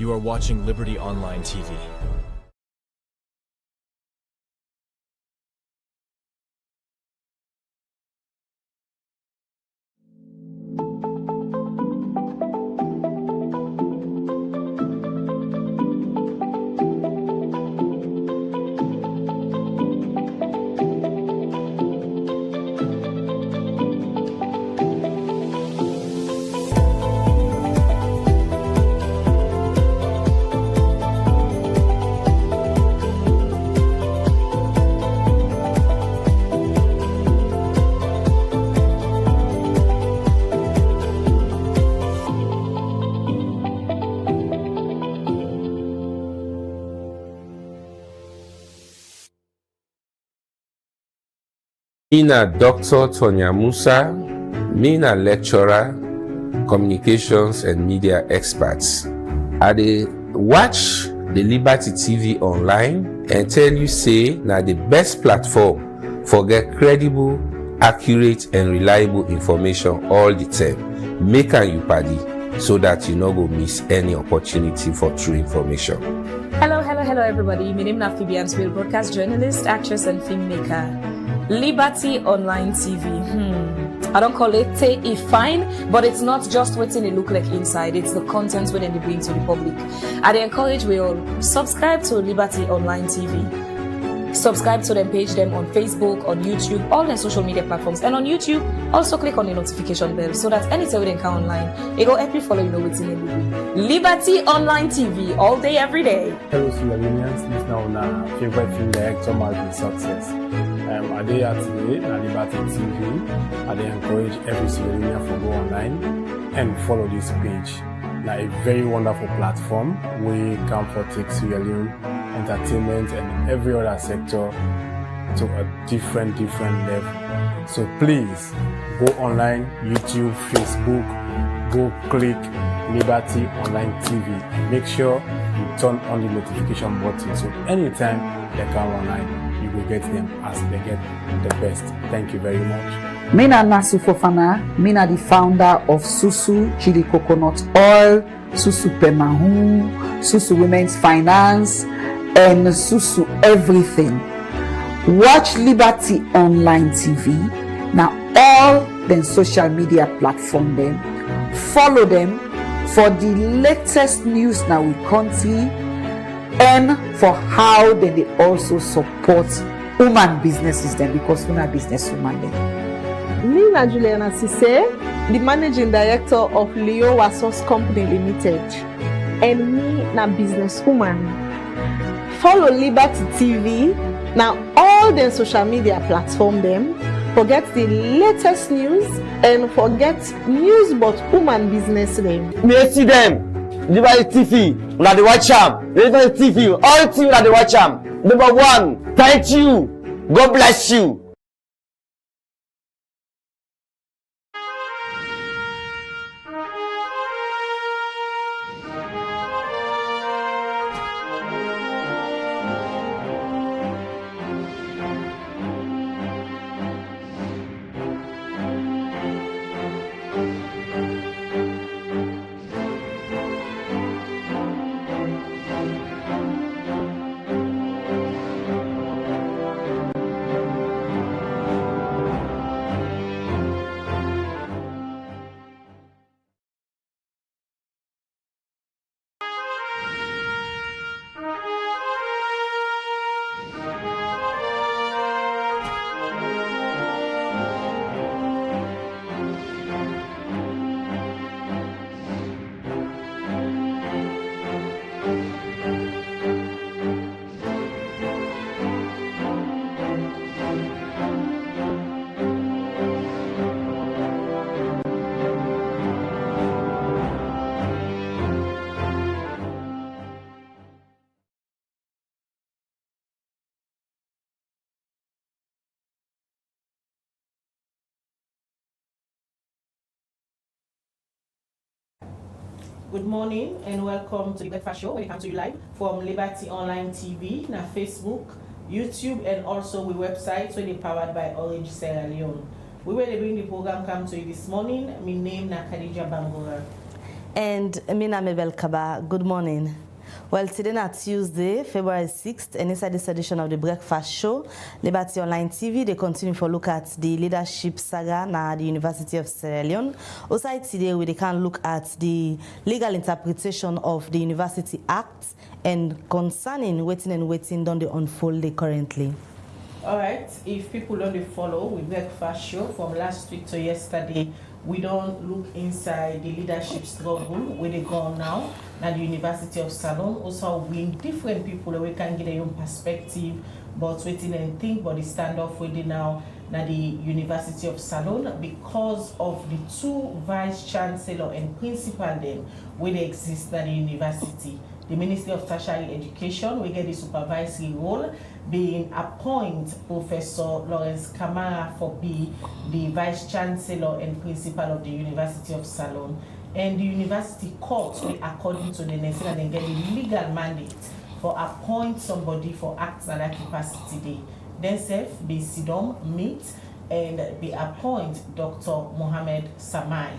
You are watching Liberty Online TV. Mina Dr. Tonya Musa, Mina lecturer, communications and media experts. I dey watch the Liberty TV online and tell you say na the best platform for get credible, accurate and reliable information all the time. Make am you padi so that you no go miss any opportunity for true information. Hello everybody. My name is Phoebe Spiel, broadcast journalist, actress and filmmaker. Liberty Online TV. I don't call it fine, but it's not just what it look like inside. It's the content when they bring to the public. I encourage we all subscribe to Liberty Online TV. Subscribe to them, page them on Facebook, on YouTube, all their social media platforms. And on YouTube, also click on the notification bell so that anytime we come online, it will help you follow, what's in it. Liberty Online TV, all day, every day. Hello, Sierra Leoneans. This now na favorite film director Marvin Success. I dey here today at Liberty TV. I dey encourage every Sierra Leonean to go online and follow this page. Now a very wonderful platform where you can for take Sierra Leone entertainment and every other sector to a different level. So please go online, YouTube, Facebook, go click Liberty Online TV and make sure you turn on the notification button so anytime they come online, you will get them as they get the best. Thank you very much. Mina Nasu Fofana, Mina the founder of Susu Chili Coconut Oil, Susu Pemahu, Susu Women's Finance, and Susu Everything. Watch Liberty Online TV. Now all the social media platform them. Follow them for the latest news now we country and for how they also support woman businesses them because we're not business woman them. Me na Juliana Sise, the managing director of Leo Wasos Company Limited, and me na businesswoman. Follow Liberty TV. Now all the social media platform them. Forget the latest news and forget news about woman business name. Me see them. Liberty TV, na the watch am. Liberty TV, all TV na the watch am. Number one, thank you. God bless you. Good morning and welcome to the Breakfast Show when it comes to you live from Liberty Online TV, na Facebook, YouTube and also we website when it's powered by Orange Sierra Leone. We will bring the program come to you this morning. My name is Khadija Bangura. And Mina Mabel Kaba, good morning. Well, today na Tuesday, February 6th, and inside this edition of the Breakfast Show, Liberty Online TV, they continue to look at the leadership saga na the University of Sierra Leone. Also today, we can look at the legal interpretation of the University Act and concerning waiting don't they unfold currently. All right, if people don't follow with Breakfast Show from last week to yesterday, we don't look inside the leadership struggle where they go now at the University of Salon. Also, we different people we can get their own perspective, but waiting and think about the standoff with now at the University of Salon because of the two vice chancellor and principal them where they exist at the university. The Ministry of Tertiary Education will get the supervisory role, being appoint Professor Lawrence Kamara for be the Vice Chancellor and Principal of the University of Salon. And the University Court will, according to the NESIL, and then get a legal mandate for appoint somebody for acts at that capacity day. Then self be Sidom meet and be appoint Dr. Mohammed Samai.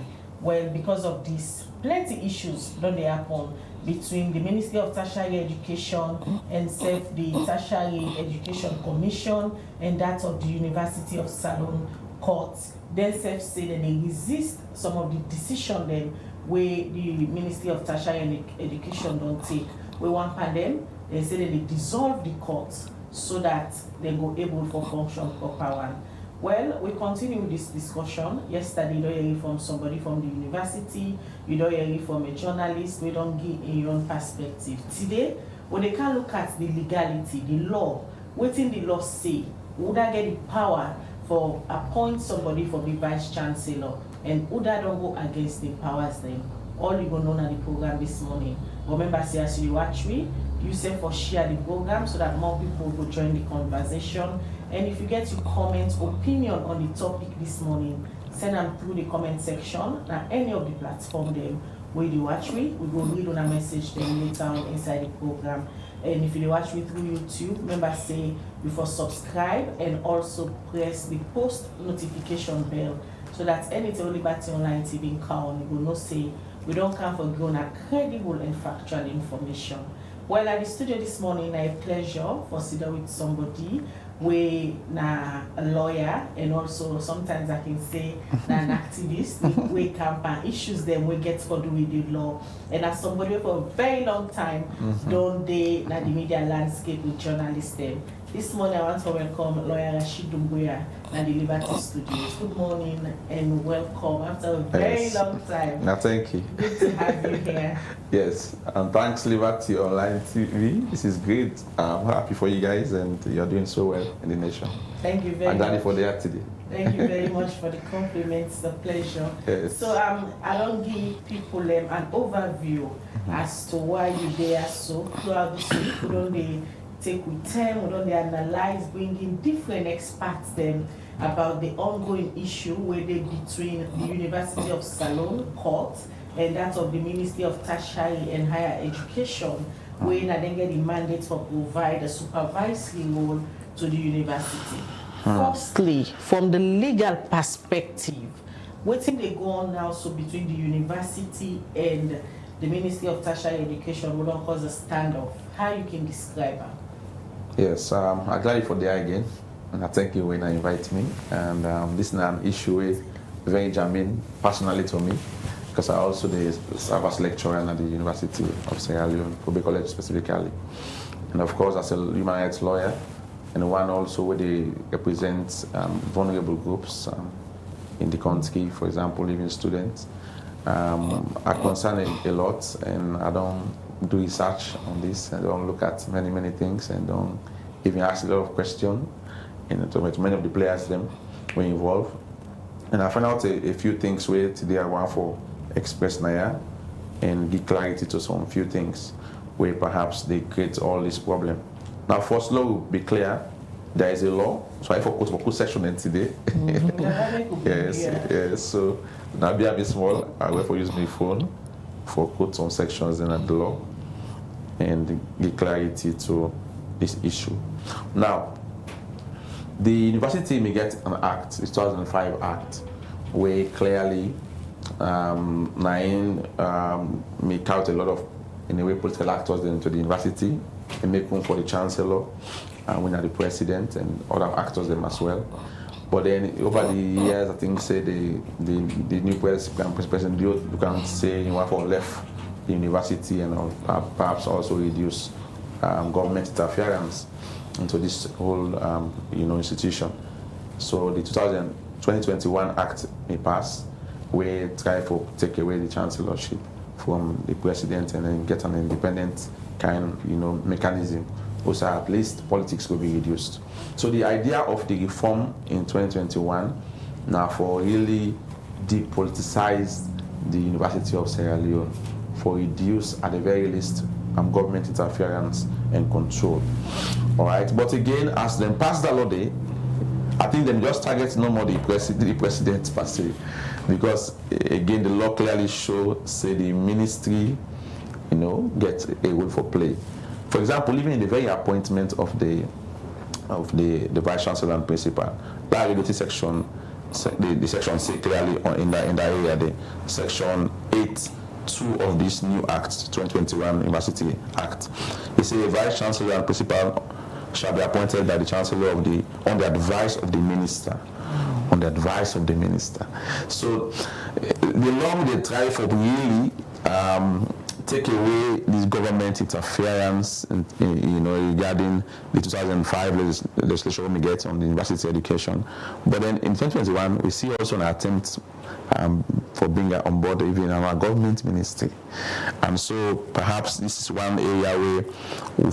Well, because of this, plenty issues don't they happen between the Ministry of Tertiary Education and the Tertiary Education Commission and that of the University of Salon Court. Then say that they resist some of the decision then where the Ministry of Tertiary Education don't take. We want for them, they say that they dissolve the court so that they go able for function proper one. Well, we continue with this discussion. Yesterday, you don't hear it from somebody from the university, you don't hear it from a journalist, we don't give your own perspective. Today, when they can look at the legality, the law, what in the law say, would I get the power for appoint somebody for the vice chancellor, and would I don't go against the powers then? All you gonna know on the program this morning. Remember, say as you watch me, you say for share the program so that more people will join the conversation. And if you get your comments, opinion on the topic this morning, send them through the comment section. Now, any of the platform them where you watch me, we will read on a message then later on inside the program. And if you watch me through YouTube, remember say before subscribe and also press the post notification bell so that anything Liberty Online TV count, you will not say we don't come for grown a credible and factual information. Well, at the studio this morning, I have pleasure for sitting with somebody we na a lawyer and also sometimes I can say an activist we campaign issues them we get for do with the law and as somebody for a very long time don't they na the media landscape with journalists them. This morning I want to welcome lawyer Rashid Dumbuya na the Liberty Studios. Good morning and welcome after a very long time. No, thank you. Good to have you here. Yes, and thanks Liberty Online TV. This is great. I'm happy for you guys and you're doing so well in the nation. Thank you very much. And Danny for the act today. Thank you very much for the compliments, the pleasure. Yes. So I don't give people an overview as to why you're there. So throughout this week, we don't they take with time, we don't they analyze, bring in different experts then about the ongoing issue where they between the University of Salon Court and that of the Ministry of Tertiary and Higher Education, where they get the mandate for provide a supervisory role to the university. Firstly, from the legal perspective, what thing they go on now so between the university and the Ministry of Tertiary Education will not cause a standoff? How you can describe them? Yes, I'm glad for there again, and I thank you when I invite me. And this is an issue very germane personally to me, because I also serve as lecturer at the University of Sierra Leone, Kobe College specifically. And of course, as a human rights lawyer, and one also where they represent vulnerable groups in the country, for example, even students. I concern a lot, and I don't do research on this. I don't look at many things, and don't even ask a lot of questions. And to many of the players them were involved, and I found out a few things where today I want for express Naya and give clarity to some few things where perhaps they create all this problem. Now, first law will be clear. There is a law, so I focus on section today. Yes. So now be a bit small. I will use my phone for quote some sections in the law and give clarity to this issue. Now, the university may get an act, the 2005 Act, where clearly make out a lot of, in a way, political actors into the university and make room for the chancellor and when the president and other actors them as well. But then over the years, I think say the new president, you can say you want to left the university and perhaps also reduce government interference into this whole institution. So the 2021 Act may pass, we try to take away the chancellorship from the president and then get an independent kind mechanism. Also, at least politics will be reduced. So the idea of the reform in 2021 now for really depoliticize the University of Sierra Leone, for reduce at the very least government interference and control. All right, but again, as them pass the law day, I think them just target no more the president per se, because again the law clearly shows say the ministry, get a role for play. For example, even in the very appointment of the vice chancellor and principal, that regulatory section, the section say clearly in that area, the section 8(2) of this new Act, 2021 University Act, it says a vice chancellor and principal shall be appointed by the chancellor on the advice of the minister. On the advice of the minister. So the law they try for really take away this government interference, regarding the 2005 legislation we get on the university education. But then in 2021, we see also an attempt for bringing on board even our government ministry. And so perhaps this is one area where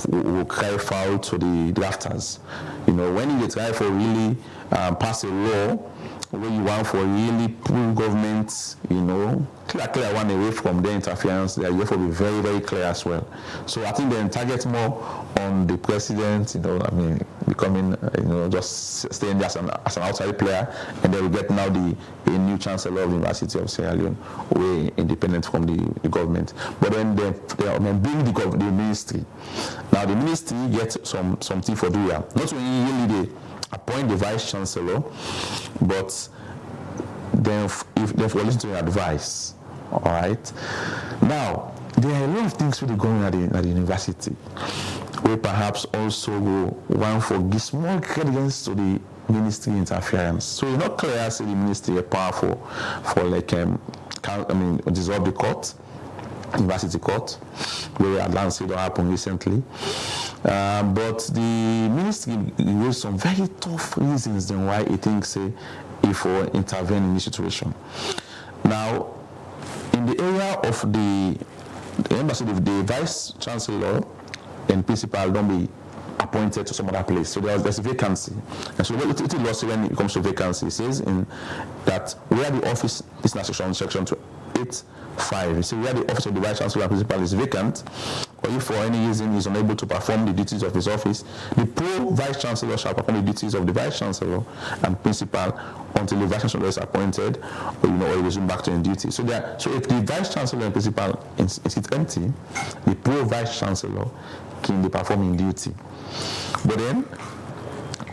we'll cry foul to the drafters. When you try for really pass a law where you want for really pull government, clear one away from their interference, they are therefore be very, very clear as well. So I think they target more on the president, becoming, just staying there as an outside player, and then we get now a new chancellor of the University of Sierra Leone, way independent from the government. But then they bring the ministry. Now the ministry gets something for doing. Not only they appoint the vice chancellor, but then if they listen to your advice. All right. Now there are a lot of things really going on at the university. We perhaps also go one for give small credence to the ministry interference. So it's not clear as the ministry is powerful for dissolve the court, university court, where Atlantic don't happen recently. But the ministry gives some very tough reasons then why it thinks if we intervene in this situation. Now, in the area of the embassy, the vice chancellor and principal don't be appointed to some other place. So there's a vacancy. And so what it law say when it comes to vacancy, it says in that where the office, this is section 8(5), it says where the office of the vice chancellor and principal is vacant, or if for any reason he is unable to perform the duties of his office, the pro-vice chancellor shall perform the duties of the vice chancellor and principal until the vice chancellor is appointed or resume back to his duty. So if the vice chancellor and principal is empty, the pro-vice chancellor can be performing duty. But then,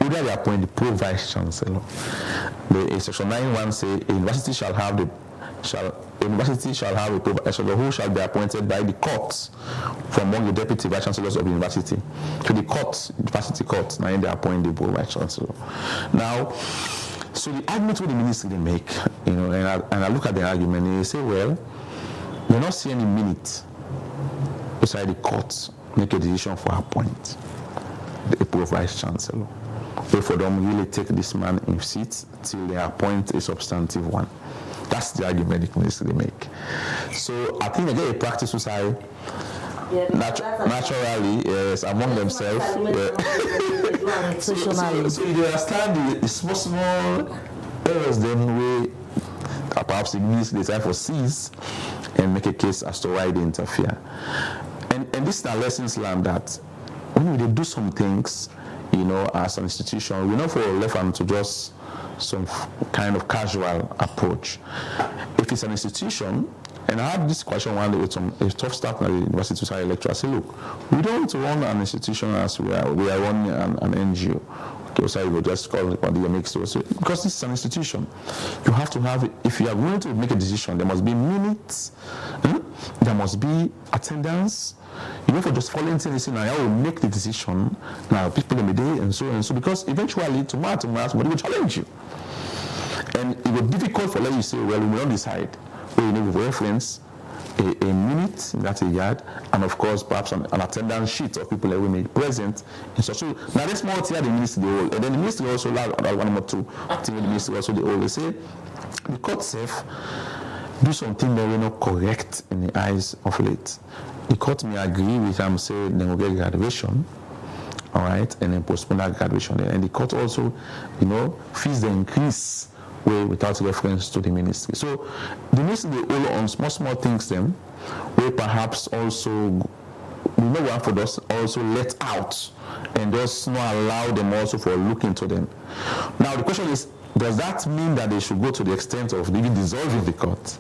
either they appoint the pro-vice chancellor. The section 9(1) say a university shall have a pro-vice chancellor who shall be appointed by the courts from among the deputy vice chancellors of the university. To the courts, university courts, now they appoint the pro-vice chancellor. Now, so the argument with the ministry they make, and I look at the argument and they say, well, they not see any minute beside the courts make a decision for appoint the pro-vice chancellor. Wait for them really take this man in seat till they appoint a substantive one. That's the argument the ministry make. So I think they get a practice society naturally among themselves. So you understand the small errors then way perhaps the ministry they try for seize and make a case as to why they interfere. And this is a lessons learned that when we do some things, as an institution, we're not for left hand to just some kind of casual approach. If it's an institution, And I had this question one day with a tough staff at the University Society lecturer. I said, look, we don't run an institution as we are running an NGO. Okay, so we just call it the mix because this is an institution. You have to have, if you are going to make a decision, there must be minutes, there must be attendance. You know, for just following things in, I will make the decision. Now, people in the day and so, because eventually, tomorrow, somebody will challenge you. And it will be difficult for let you say, well, we will not decide. We need to reference a minute in that regard, and of course, perhaps an attendance sheet of people that we may be present. And so now let's more hear the ministry the whole, and then the ministry also one or two things. The ministry also the whole. They say the court safe do something that we're not correct in the eyes of late. The court may agree with them, say they will get graduation, all right, and then postpone that graduation. And the court also, you know, fees the increase way without reference to the ministry. So the ministry they all on small things them, where perhaps also we know one for us also let out and just not allow them also for look into them. Now the question is, does that mean that they should go to the extent of even dissolving the court?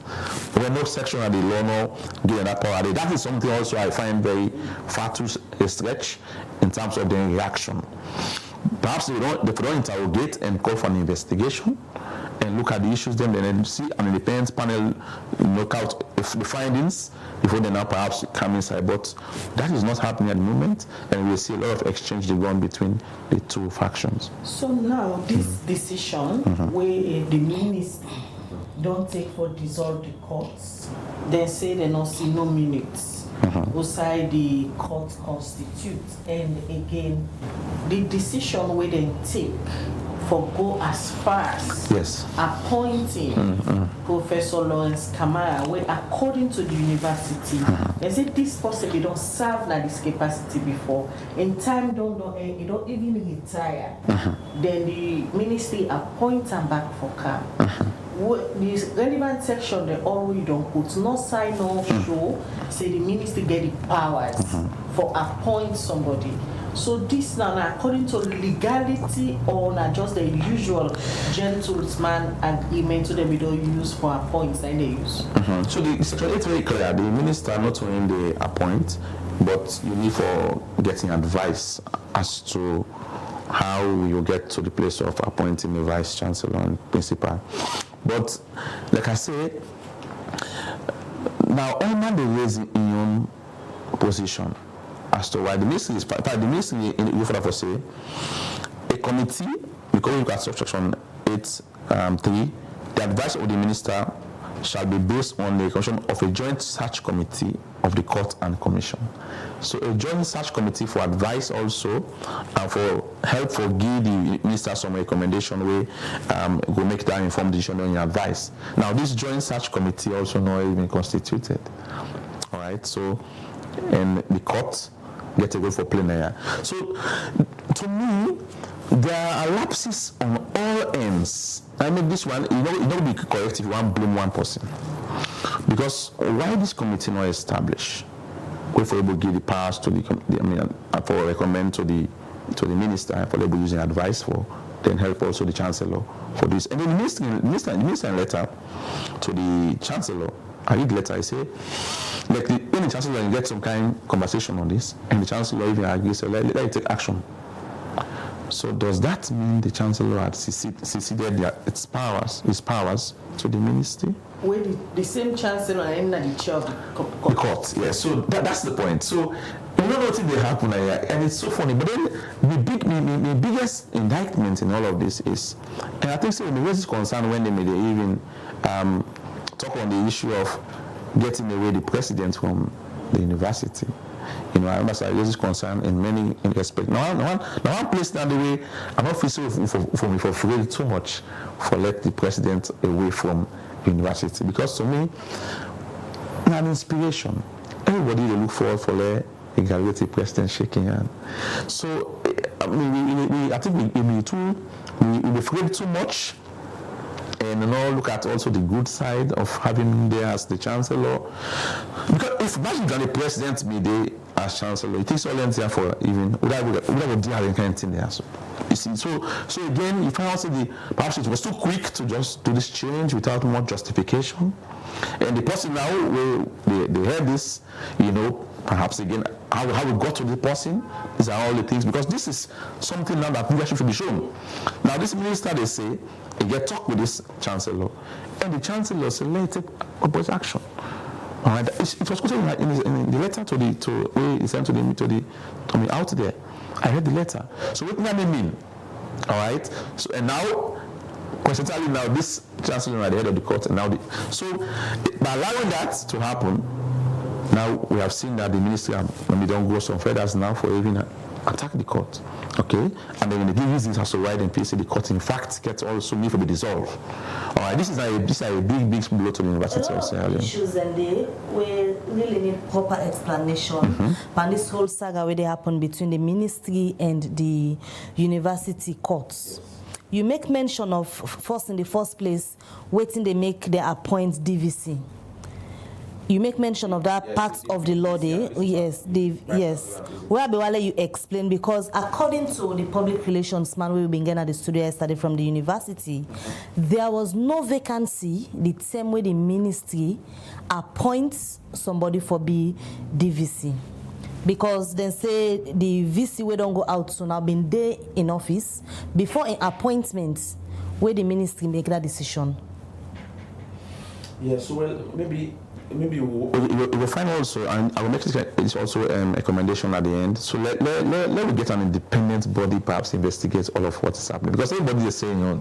There are no section of the law no giving that power. That is something also I find very far too a stretch in terms of the reaction. Perhaps they don't interrogate and call for an investigation and look at the issues, then see an independent panel knock out the findings before they now perhaps come inside. But that is not happening at the moment, and we see a lot of exchange going on between the two factions. So now this decision where the ministry don't take for dissolve the courts, they say they not see no minutes. Outside the court constitute, and again the decision where they take for go as far as appointing Professor Lawrence Kamara, where according to the university, they say this possibly don't serve like this capacity before. In time don't even retire. Then the ministry appoint them back for camp. The relevant section they already don't put no sign no show say the ministry get the powers for appoint somebody. So this now according to legality or not just the usual gentleman agreement to them we don't use for appoints that they use. So it's very clear. The minister not only they appoint, but you need for getting advice as to how you get to the place of appointing the vice chancellor and principal. But like I say, now under the raising in your position as to why the ministry is part of the ministry in you for say a committee, because you look at subsection 8.3, the advice of the minister shall be based on the commission of a joint search committee of the court and commission. So a joint search committee for advice also and for help for give the minister some recommendation way go make that informed decision on your advice. Now this joint search committee also not even constituted. All right, so and the court get a go for plenary. So to me, there are lapses on all ends. I mean, this one, it not be correct if you want to blame one person. Because why this committee not established? We for able to give the powers to for recommend to the minister and for able using advice for, then help also the chancellor for this. And then the minister letter to the chancellor. I read the letter, I say, like when the chancellor can get some kind of conversation on this, and the chancellor even agrees, so let it take action. So does that mean the chancellor had seceded his powers to the ministry? Where the same chancellor and the chair of the court. Yes, so that's the point. So you know what they happen, and it's so funny. But then the biggest indictment in all of this is, and I think so when the raise concern when they even talk on the issue of getting away the president from the university. You know, I understand this is concerned in many respects. Now one place down the way, I'm not feeling for afraid too much for let the president away from university, because to me, an inspiration. Everybody they look forward for a graduated president shaking hand. So I think we be afraid too much. And look at also the good side of having him there as the chancellor. Because if imagine that the president be there as chancellor, it takes all there for even would I deal with anything there. So You see, so again, you find out that perhaps it was too quick to just do this change without much justification. And the person now, they heard this, perhaps again, how we got to the person. These are all the things, because this is something now that leadership should be shown. Now, this minister, they say, they get talk with this chancellor, and the chancellor said, let it take opposite action. All right, it was also in the letter to he sent to me out there. I read the letter. So what does that mean? All right. So and now, coincidentally, now this chancellor at the head of the court, and now by allowing that to happen, now we have seen that the ministry don't go some further now for even attack the court. Okay, and then when they give reasons as to why then PC the court in fact gets also need to be dissolved. All right, this is a big blow to the University of Sierra Leone. Issues and they will really need proper explanation. And this whole saga where they happen between the ministry and the university courts. You make mention of first in the first place waiting they make their appoint DVC. You make mention of that part of the law there. Yes. Where Bewale you explain, because according to the public relations man we've been getting at the studio yesterday from the university, there was no vacancy the same way the ministry appoints somebody for be DVC. Because they say the VC we don't go out so now been there in office before an appointment where the ministry make that decision. Yeah, so maybe we'll find also, and I will make this also a recommendation at the end. So let me get an independent body perhaps investigate all of what is happening, because everybody is saying on,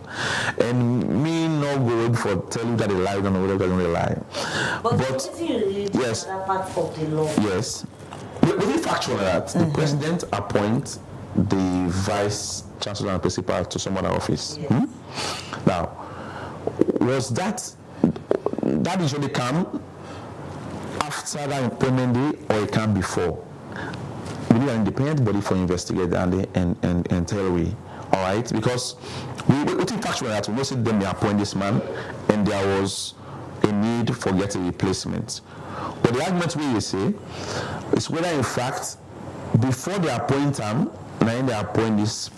and me no good for telling that they lie or whether they don't lie. But yes, that part of the law. Yes, we be factual that the president appoints the vice chancellor and principal to some other office. Yes. Now, was that usually come after that employment day, or it came before? We need an independent body for investigate and tell we. All right, because we think factually that we know them they appoint this man, and there was a need for getting a replacement. But the argument we say is whether in fact before they appoint him, now they appoint this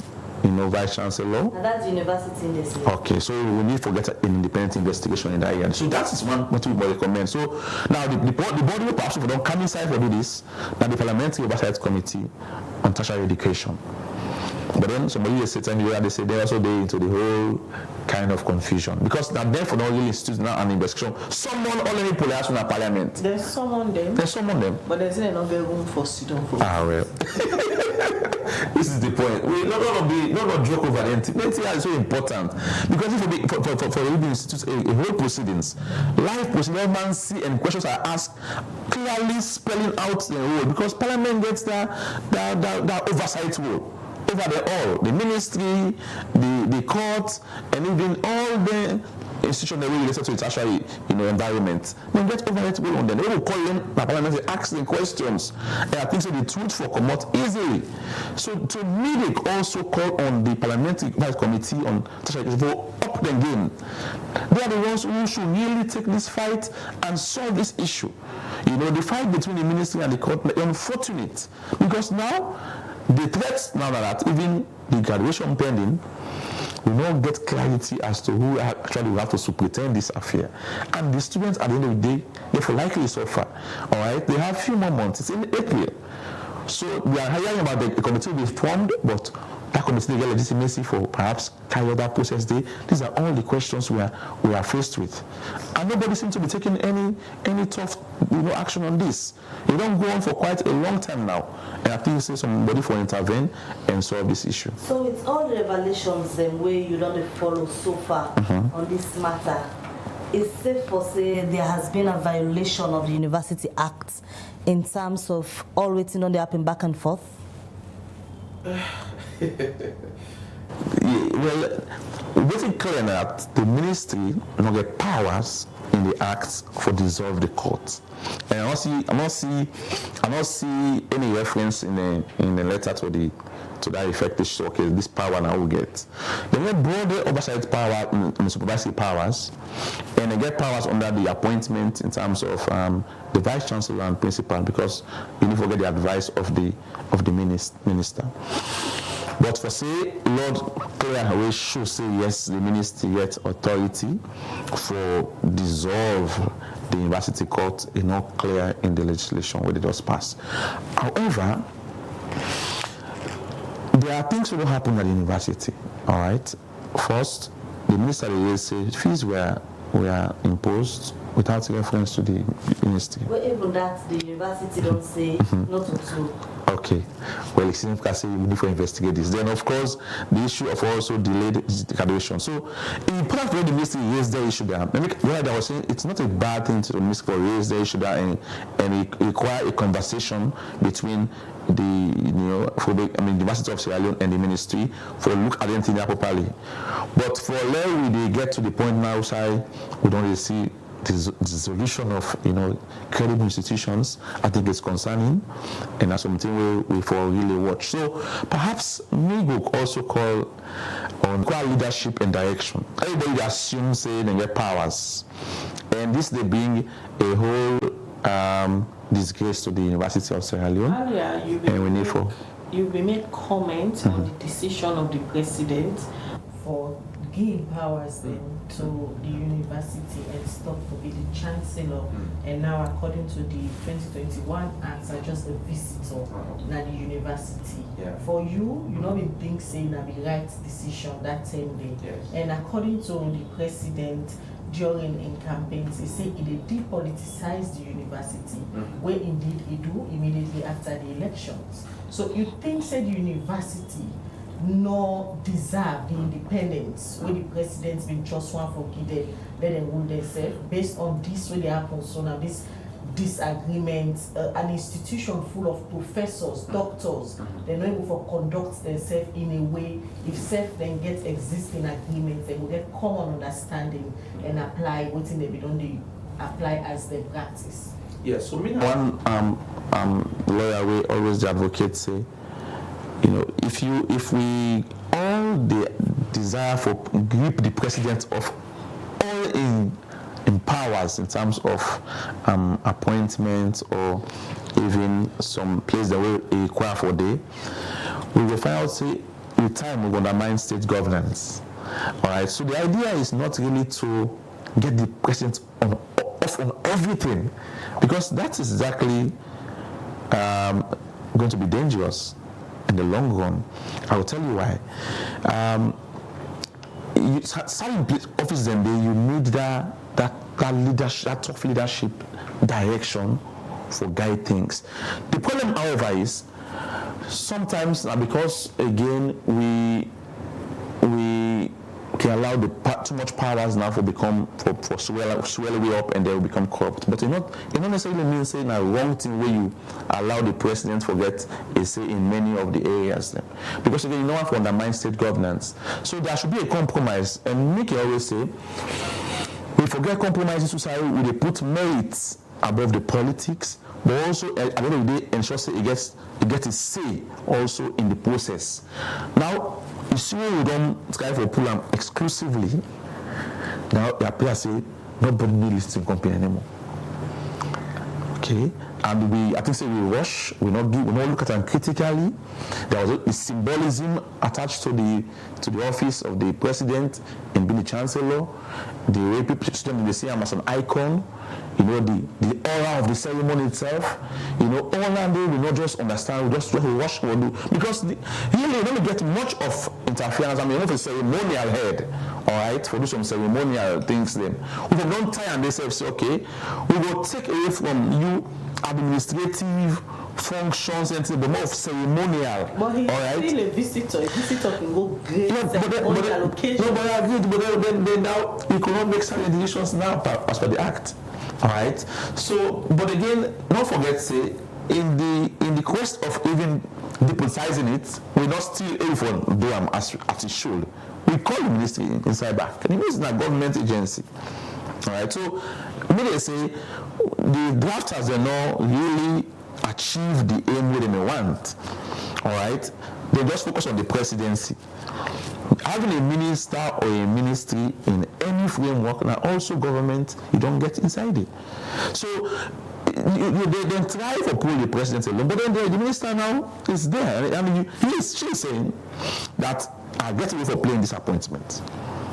vice chancellor. And that's university in this. Okay, so we need to get an independent investigation in that area. So that is one what we recommend. So now the body will perhaps don't come inside for do this. Now the Parliamentary Oversight Committee on Tertiary Education. But then somebody is sitting here and they say they also go into the whole kind of confusion, because now therefore not really institute now an investigation. Someone already put us in a parliament. There's someone them. But there's enough room for student vote. Well. This is the point. We not joke over the NTA is so important, because if for the institute a whole proceedings, live proceedings, man see and questions are asked clearly spelling out the role, because Parliament gets that oversight role over the ministry, the court, and even all the institutions that related to its actual environment. They get oversight role on them. They will call them the Parliament and ask them questions, and I think so the truth will come out easily. So to me, they also call on the Parliamentary Oversight Committee on Tertiary Education to up the game. They are the ones who should really take this fight and solve this issue. The fight between the ministry and the court is unfortunate, because now the threats now that even the graduation pending, we don't get clarity as to who actually will have to superintend this affair. And the students at the end of the day, they will likely suffer. All right, they have a few more months. It's in April. So we are hearing about the committee will be formed, but that committee will get legitimacy for perhaps carry out that process day. These are all the questions we are faced with. And nobody seems to be taking any tough action on this. It don't go on for quite a long time now. And I think say somebody for intervene and solve this issue. So it's all the revelations way you don't follow so far on this matter. It's safe for say there has been a violation of the University Act in terms of all waiting on the happen back and forth? Very clear that the ministry not get powers in the act for dissolve the court. And I don't see any reference in the letter to that effect. Okay, this power now we get. They get broader oversight power in supervisory powers, and they get powers under the appointment in terms of the vice chancellor and principal, because you need to get the advice of the minister. But for say, Lord clear away should say yes, the ministry get authority for dissolve the university court is not clear in the legislation where it was passed. However, there are things that don't happen at the university. All right. First, the minister will say fees were imposed without reference to the ministry. Well, even that the university don't say not to. Okay. Well, it's significant we need to investigate this. Then, of course, the issue of also delayed graduation. So, in part of the ministry raised the issue there. What I was saying, it's not a bad thing to the ministry raise the issue there and require a conversation between the University of Sierra Leone and the ministry for look at anything there properly. But for where they get to the point now, we don't really see the dissolution of credible institutions. I think it's concerning, and that's something we for really watch. So perhaps Migo also call on leadership and direction. Everybody assumes say they get powers, and this they bring a whole disgrace to the University of Sierra Leone. Earlier, you will make comments on the decision of the president for giving powers then to the university and stop for the chancellor, and now according to the 2021 acts are just a visitor na the university. For you not been think saying na the right decision that same day. And according to the president during in campaigns, he said he depoliticize the university, where indeed he do immediately after the elections. So you think say the university no deserve the independence where the president's been just one for give them, let them rule themselves based on this way they happen. So now this disagreement, an institution full of professors, doctors, they're not able to conduct themselves in a way. If self then get existing agreements, they will get common understanding and apply what in they don't they apply as their practice. Yes. So one lawyer we always the advocate say, if we all the desire for grip the president of all in powers in terms of appointments or even some place that we require for day, we will find out say with time we will undermine state governance. All right. So the idea is not really to get the president off on everything, because that is exactly going to be dangerous in the long run. I will tell you why. Some office then you need that leadership, that tough leadership direction for guide things. The problem, however, is sometimes because again we can allow too much powers now for swell way up and they will become corrupt. But it not necessarily means saying a wrong thing where you allow the president forget a say in many of the areas then. Because again, you don't want to undermine state governance. So there should be a compromise. And Mickey always say, we forget compromises in society, we put merits above the politics, but also at the end of the day ensure say it gets a say also in the process. Now, you see when we don't try for pull them exclusively, now it appears say nobody needs listing company anymore. Okay, and I think say we rush, we not look at them critically. There was a symbolism attached to the office of the president in being the chancellor. The way people students they see him as an icon. The aura of the ceremony itself. All that day we not just understand, we just rush we do, because really you don't get much of interference. I mean, if a ceremonial head, all right, for do some ceremonial things, then we don't tie and they say, okay, we will take away from you administrative functions and the more of ceremonial. But he's still a visitor. A visitor can go great allocation. No, but I agree. But then now we cannot make certain decisions now as per the act. All right. So, but again, don't forget, say in the quest of even depoliticizing it, we not still even do them as it should. We call the ministry inside back. And it is a government agency. All right. So, they say the drafters are not really achieve the aim where they may want. All right. They just focus on the presidency. Having a minister or a ministry in any framework, and also government, you don't get inside it. So they try for pull the president alone, but then the minister now is there. I mean, she's saying that I get away for playing disappointment.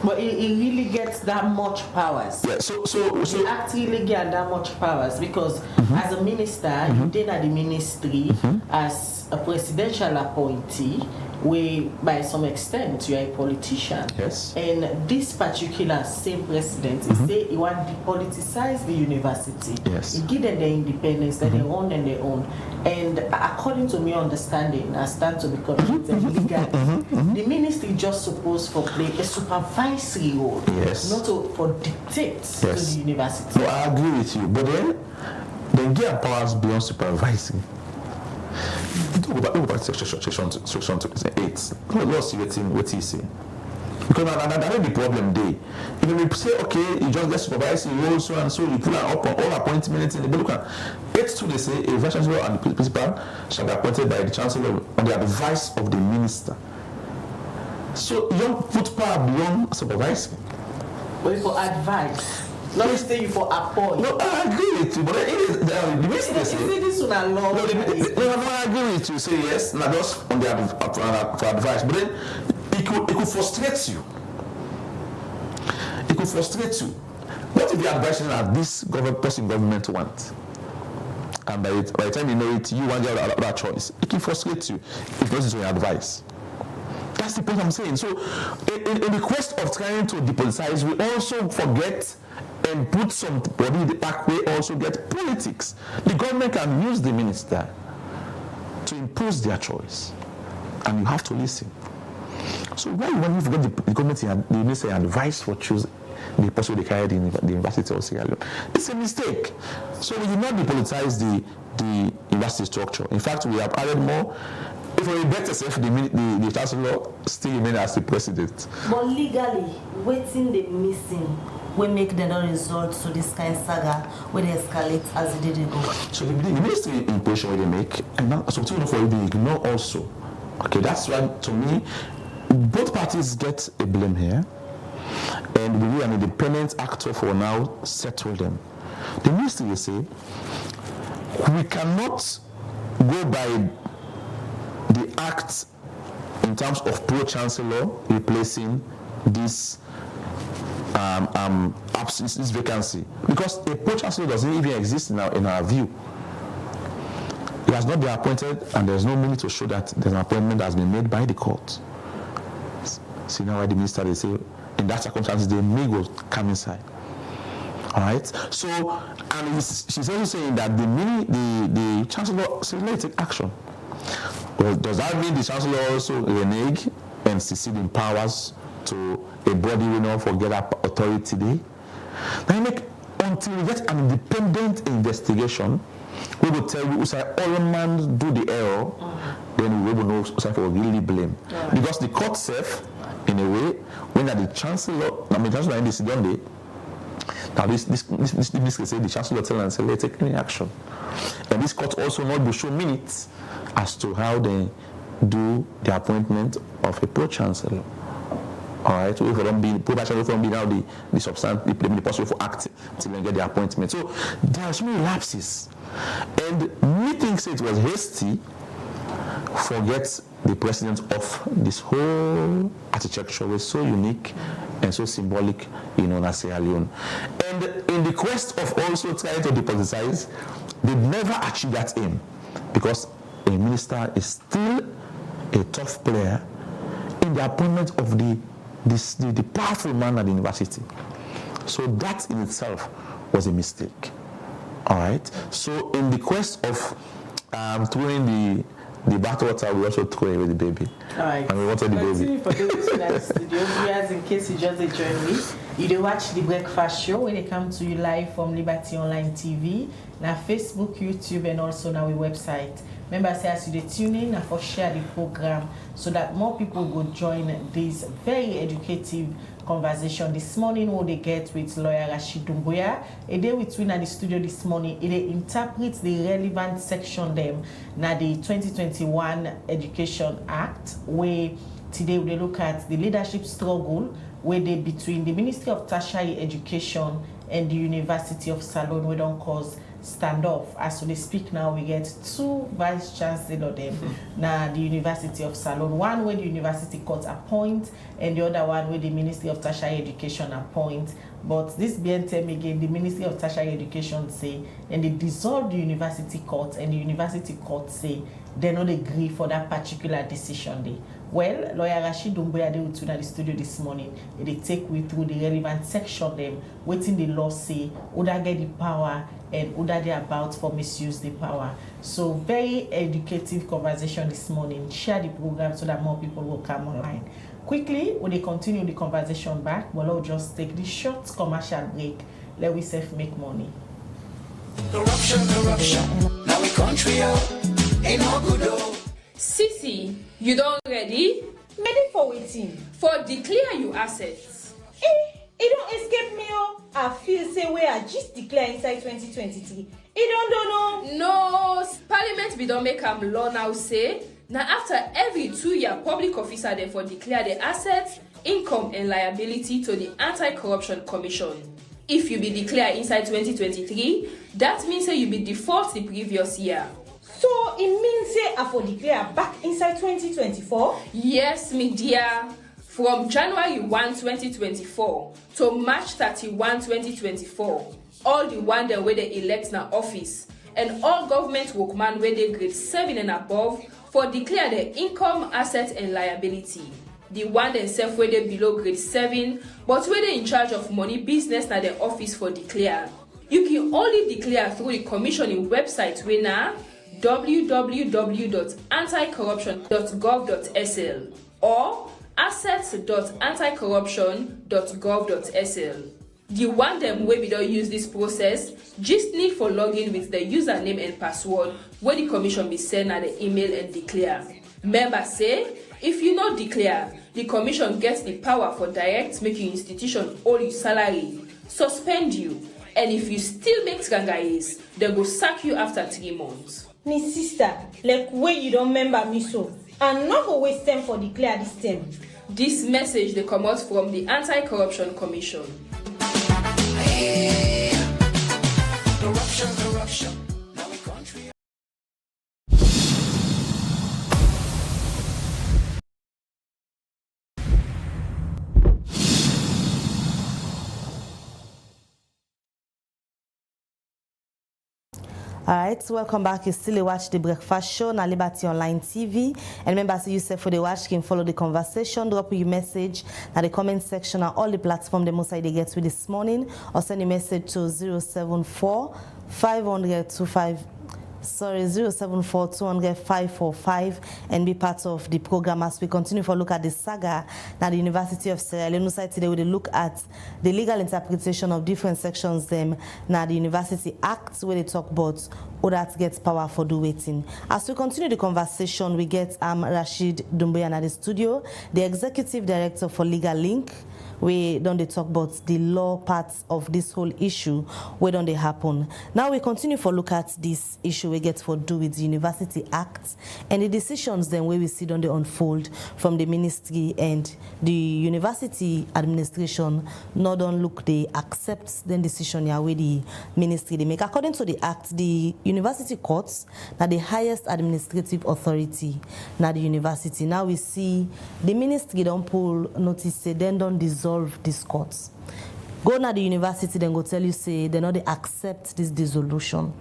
But he really gets that much powers. Yeah, so he actually get that much powers because as a minister, you did at the ministry as a presidential appointee, where by some extent you are a politician. Yes. And this particular same president, he say he want to depoliticize the university. Yes. He give them the independence that they own and they own. And according to my understanding, I stand to be corrected legally, the ministry just supposed to play a supervisory role, yes, not for dictate to the university. No, I agree with you, but then they get powers beyond supervising. Go back to section 8. Let's see what he say. Because that is the problem there. If we say, okay, you just get supervising role, so and so, you pull up on all appointments in the book. 8.2 they say a vice chancellor and the principal shall be appointed by the chancellor on the advice of the minister. So you don't put power beyond supervising. But for advice. Not say you for appoint. No, I agree with you, but the minister say this one alone. No, I agree with you. Say yes, not just on the for advice, but then it could frustrate you. It could frustrate you. What if the advice is that this person government wants? And by the time you know it, you want the other choice. It can frustrate you if this is your advice. That's the point I'm saying. So, in the quest of trying to depoliticize, we also forget and put somebody in the back way, also get politics. The government can use the minister to impose their choice, and you have to listen. So why when you forget the government, the minister advice for choosing the person they carried in the university of Sierra Leone? It's a mistake. So we did not depoliticize the university structure. In fact, we have added more. If we bet yourself, the chancellor still remain as the president. But legally, waiting the missing will make the no result to this kind of saga when they escalate as it did go. So the ministry impression they make, and now something for they ignore also. Okay, that's why to me, both parties get a blame here, and we need an independent actor for now settle them. The ministry will say we cannot go by the act in terms of pro-chancellor replacing this absence, this vacancy, because a pro-chancellor doesn't even exist in our view. He has not been appointed, and there's no meaning to show that there's an appointment that has been made by the court. See now why the minister they say in that circumstances they may go come inside. All right. So and she's also saying that the chancellor said let's take action. Well, does that mean the chancellor also renege and secede in powers to a body we don't forget authority today? Until we get an independent investigation, we will tell you who say all man do the error, then we will know who say for really blame. Because the court safe, in a way, when the chancellor, chancellor in this day, now this can say the chancellor tell and say let's take any action. And this court also not will show minutes as to how they do the appointment of a pro-chancellor. All right, so if we don't be pro-chancellor, from being now the substantive, the possible for act till they get the appointment. So there are so many lapses, and me thinks it was hasty. Forget the president of this whole architecture was so unique and so symbolic, in Sierra Leone. And in the quest of also trying to depoliticize, they never achieved that aim, because a minister is still a tough player in the appointment of the powerful man at the university. So that in itself was a mistake. All right. So in the quest of throwing the bathwater, we also throw away the baby. All right. And we wanted the baby. For those in the studio, viewers, in case you just joined me, you do watch the Breakfast Show when they come to you live from Liberty Online TV, now Facebook, YouTube, and also now our website. Remember, say as you tune in and for share the program so that more people will join this very educative conversation this morning. What they get with lawyer Rashid Dumbuya. A day with we at the studio this morning. It interprets the relevant section them now the 2021 Education Act, where today we look at the leadership struggle where they between the Ministry of Tertiary Education and the University of Salone, we don't cause standoff. As we speak now, we get 2 vice chancellor them now the University of Salone. One where the University Court appoint, and the other one where the Ministry of Tertiary Education appoint. But this BNTM again, the Ministry of Tertiary Education say, and they dissolve the University Court, and the University Court say they don't agree for that particular decision day. Well, lawyer Rashid Dumbuya they were in the studio this morning. They take we through the relevant section them, waiting the law say, would I get the power and would I they about for misuse the power. So very educative conversation this morning. Share the program so that more people will come online. Quickly, when they continue the conversation back, we'll just take this short commercial break. Let we self make money. Corruption, now we country ain't no good though. Sisi, you don't ready? Ready for waiting. For declare your assets. It don't escape me. I feel say we are just declare inside 2023. It don't know. No, Parliament we don't make law now say. Now after every 2 year public officer therefore declare the assets, income and liability to the Anti-Corruption Commission. If you be declare inside 2023, that means that you be default the previous year. So it means say I for declare back inside 2024? Yes, me dear. From January 1, 2024 to March 31, 2024, all the one that where they elect na office and all government workmen where they grade 7 and above for declare their income, assets and liability. The one themselves where they below grade 7, but where they in charge of money business na their office for declare. You can only declare through the commissioning website where na www.anticorruption.gov.sl or assets.anticorruption.gov.sl. The one them where we don't use this process just need for login with the username and password where the commission be sent at the email and declare. Member say, if you not declare, the commission gets the power for direct making institution all your salary, suspend you, and if you still make trangayes, they go sack you after 3 months. Me sister, like where you don't remember me so, and not go waste time for declare this time. This message they come out from the Anti-Corruption Commission. Corruption, now we country. Alright, welcome back. You still watch the Breakfast Show on Liberty Online TV. And remember, see you for the watch, you can follow the conversation, drop your message in the comment section on all the platforms the most they get with this morning, or send a message to 074 074-200-545 and be part of the program as we continue for look at the saga at the University of Sierra Leone. Today we will look at the legal interpretation of different sections them now the University Act where they talk about who that gets power for do waiting. As we continue the conversation, we get Rashid Dumbuya at the studio, the Executive Director for Legal Link. We don't they talk about the law parts of this whole issue, where don't they happen. Now we continue for look at this issue we get for do with the University Act and the decisions then where we see don't they unfold from the ministry and the university administration. Not don't look they accept the decision yeah where the ministry they make. According to the act, the university courts now the highest administrative authority now the university. Now we see the ministry don't pull notice say then don't dissolve these courts. Go now the university then go tell you say they not they accept this dissolution.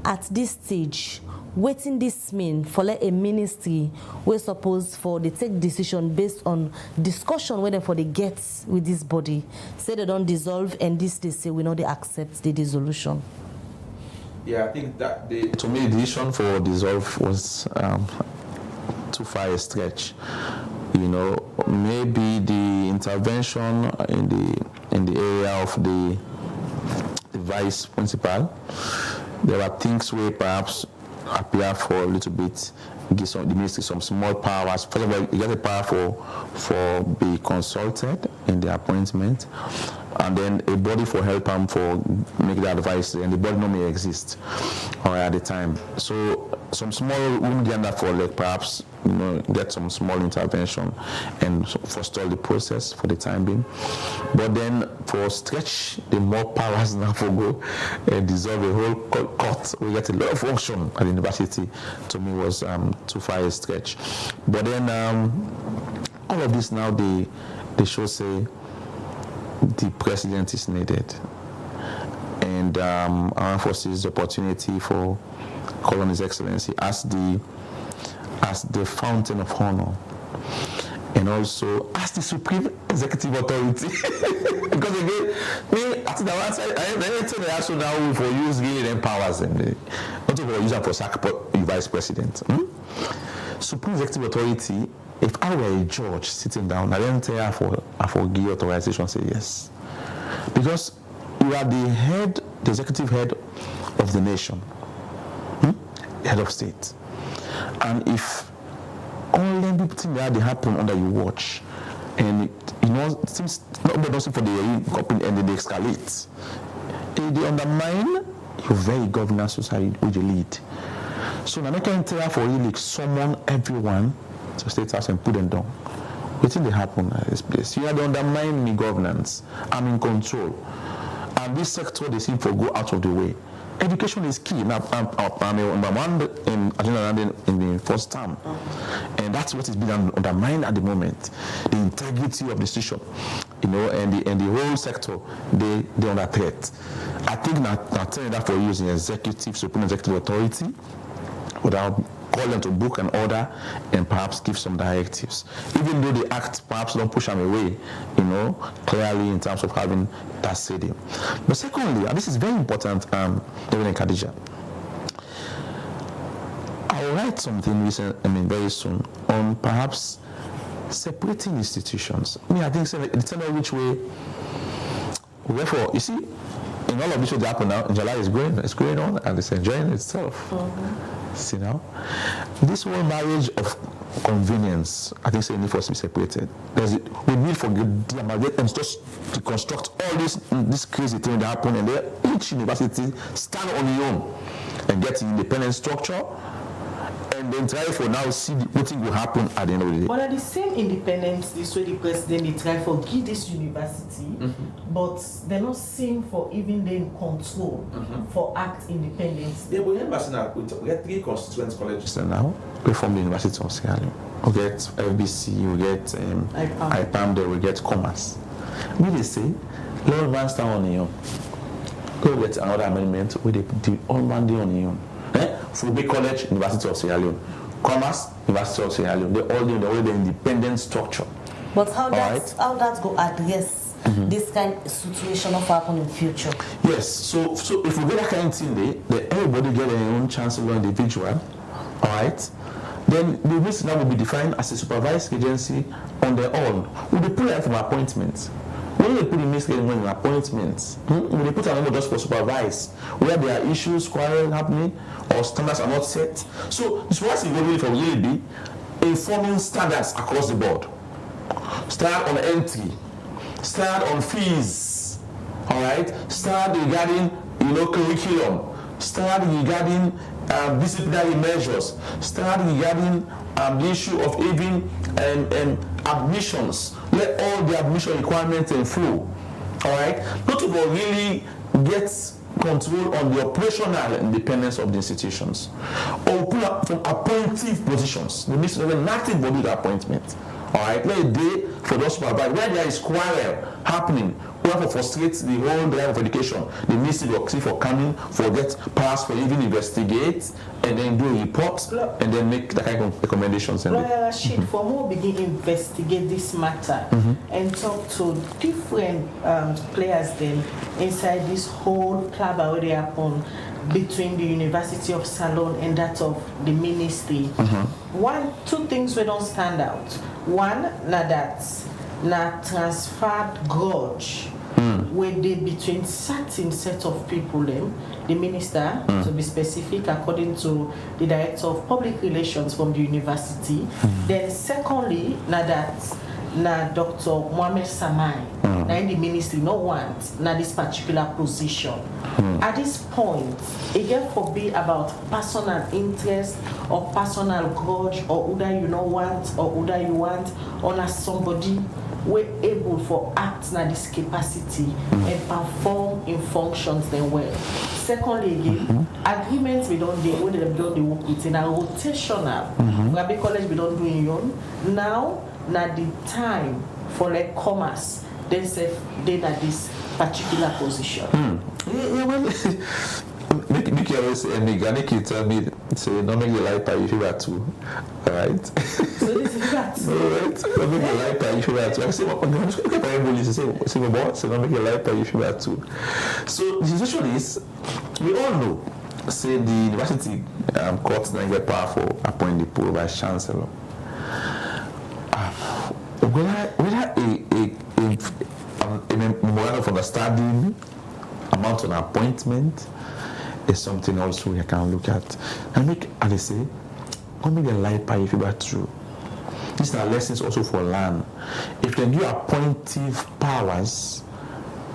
At this stage, waiting this mean for like a ministry we're supposed for they take decision based on discussion whether for they get with this body. Say they don't dissolve and this they say we know they accept the dissolution. Yeah, I think that to me the decision for dissolve was too far a stretch. You know, maybe the intervention in the area of the vice principal, there are things where perhaps appear for a little bit, give the ministry some small powers. First of all, you get a power for be consulted in the appointment, and then a body for help them for make the advice, and the body no may exist at the time. So some small room agenda for like perhaps get some small intervention and forestall the process for the time being. But then for stretch, the more powers now for go and dissolve a whole court. We get a lot of function at the university. To me was too far a stretch. But then all of this now they show say the president is needed. And our forces the opportunity for calling His Excellency as the fountain of honor, and also as the supreme executive authority. Because again, I think that one side, I also now for use really them powers and not for use for sack vice president. Supreme executive authority. If I were a judge sitting down, I don't tell I for give authorization. Say yes, because you are the executive head of the nation, head of state. And if all them people think that they happen under your watch, and it seems not for the company and they escalate, they undermine your very governance society which you lead. So now I can tell for really summon everyone to state house and put them down. What thing they happen at this place? You have to undermine me governance. I'm in control. And this sector they seem to go out of the way. Education is key. Now, I'm one in the first term, and that's what is being undermined at the moment. The integrity of the institution, and the whole sector, they under threat. I think not telling that for using supreme executive authority, without calling to book an order and perhaps give some directives. Even though the act perhaps don't push them away, clearly in terms of having that say. But secondly, and this is very important, David and Khadija, I'll write something very soon on perhaps separating institutions. I think the tell which way. Therefore, you see, in all of this what happened now, July is going on and it's enjoying itself. See now, this whole marriage of convenience, I think, need for us to be separated. We need for the amalgamate and just to construct all this crazy thing that happen, and then each university stand on their own and get an independent structure, and then try for now see what will happen at the end of the day. But at the same independence, this way the president they try for give this university, but they're not seeing for even then control for act independence. Yeah, but university now we get 3 constituent colleges now. We form the University of Sierra Leone. We get FBC, we get IPAM, there we get Commerce. We they say, let one stand on your own. Go get another amendment where they put all one day on your own. Fulbe College, University of Sierra Leone. Commerce, University of Sierra Leone. They all do the independent structure. But how that go address this kind of situation of happen in future? Yes. So if we get that kind of thing, then everybody get their own chance to learn individual. All right. Then the risk now will be defined as a supervised agency on their own. We'll be putting from appointments. When they put in misleading appointments, when they put a number just for supervise, where there are issues, quarrel happening, or standards are not set. So this was involved for really be informing standards across the board. Start on entry, start on fees, all right. Start regarding curriculum, start regarding disciplinary measures, start regarding the issue of even admissions. Let all the admission requirements flow. All right, not to really get control on the operational independence of the institutions, or pull up from appointive positions. There needs to be nothing but the appointment. All right, let a day for those supervisors where there is quarrel happening. We have to frustrate the whole line of education. The ministry will see for coming, for get passed, for even investigate, and then do a report, and then make the kind of recommendations. Lawyer Rashid, for more begin investigate this matter and talk to different players then inside this whole club where they happen between the University of Salon and that of the ministry. Two things we don't stand out. One, na transferred grudge where they between certain set of people, the minister, to be specific, according to the director of public relations from the university. Then secondly, na Dr. Mohamed Samai, na in the ministry, no want na this particular position. At this point, again forbid about personal interest or personal grudge or whether you don't want or whether you want, or na somebody we're able for act na this capacity and perform in functions then well. Secondly, again, agreements we don't do when they don't work within a rotational. Rabbi College we don't do in yon. Now, na the time for like commerce, then say they at this particular position. Yeah, well, make you always say, Ghana tell me, say, don't make the life pay if you are too. Alright? So this is that. Alright? Don't make the life pay if you are too. I say, don't make the life pay if you are too. So the situation is, we all know, say the university courts now get power for appoint the poor vice chancellor. Whether a memorandum of understanding amount on appointment is something also we can look at. And make, as they say, don't make the life pay if you are true. These are lessons also for land. If they do appointive powers,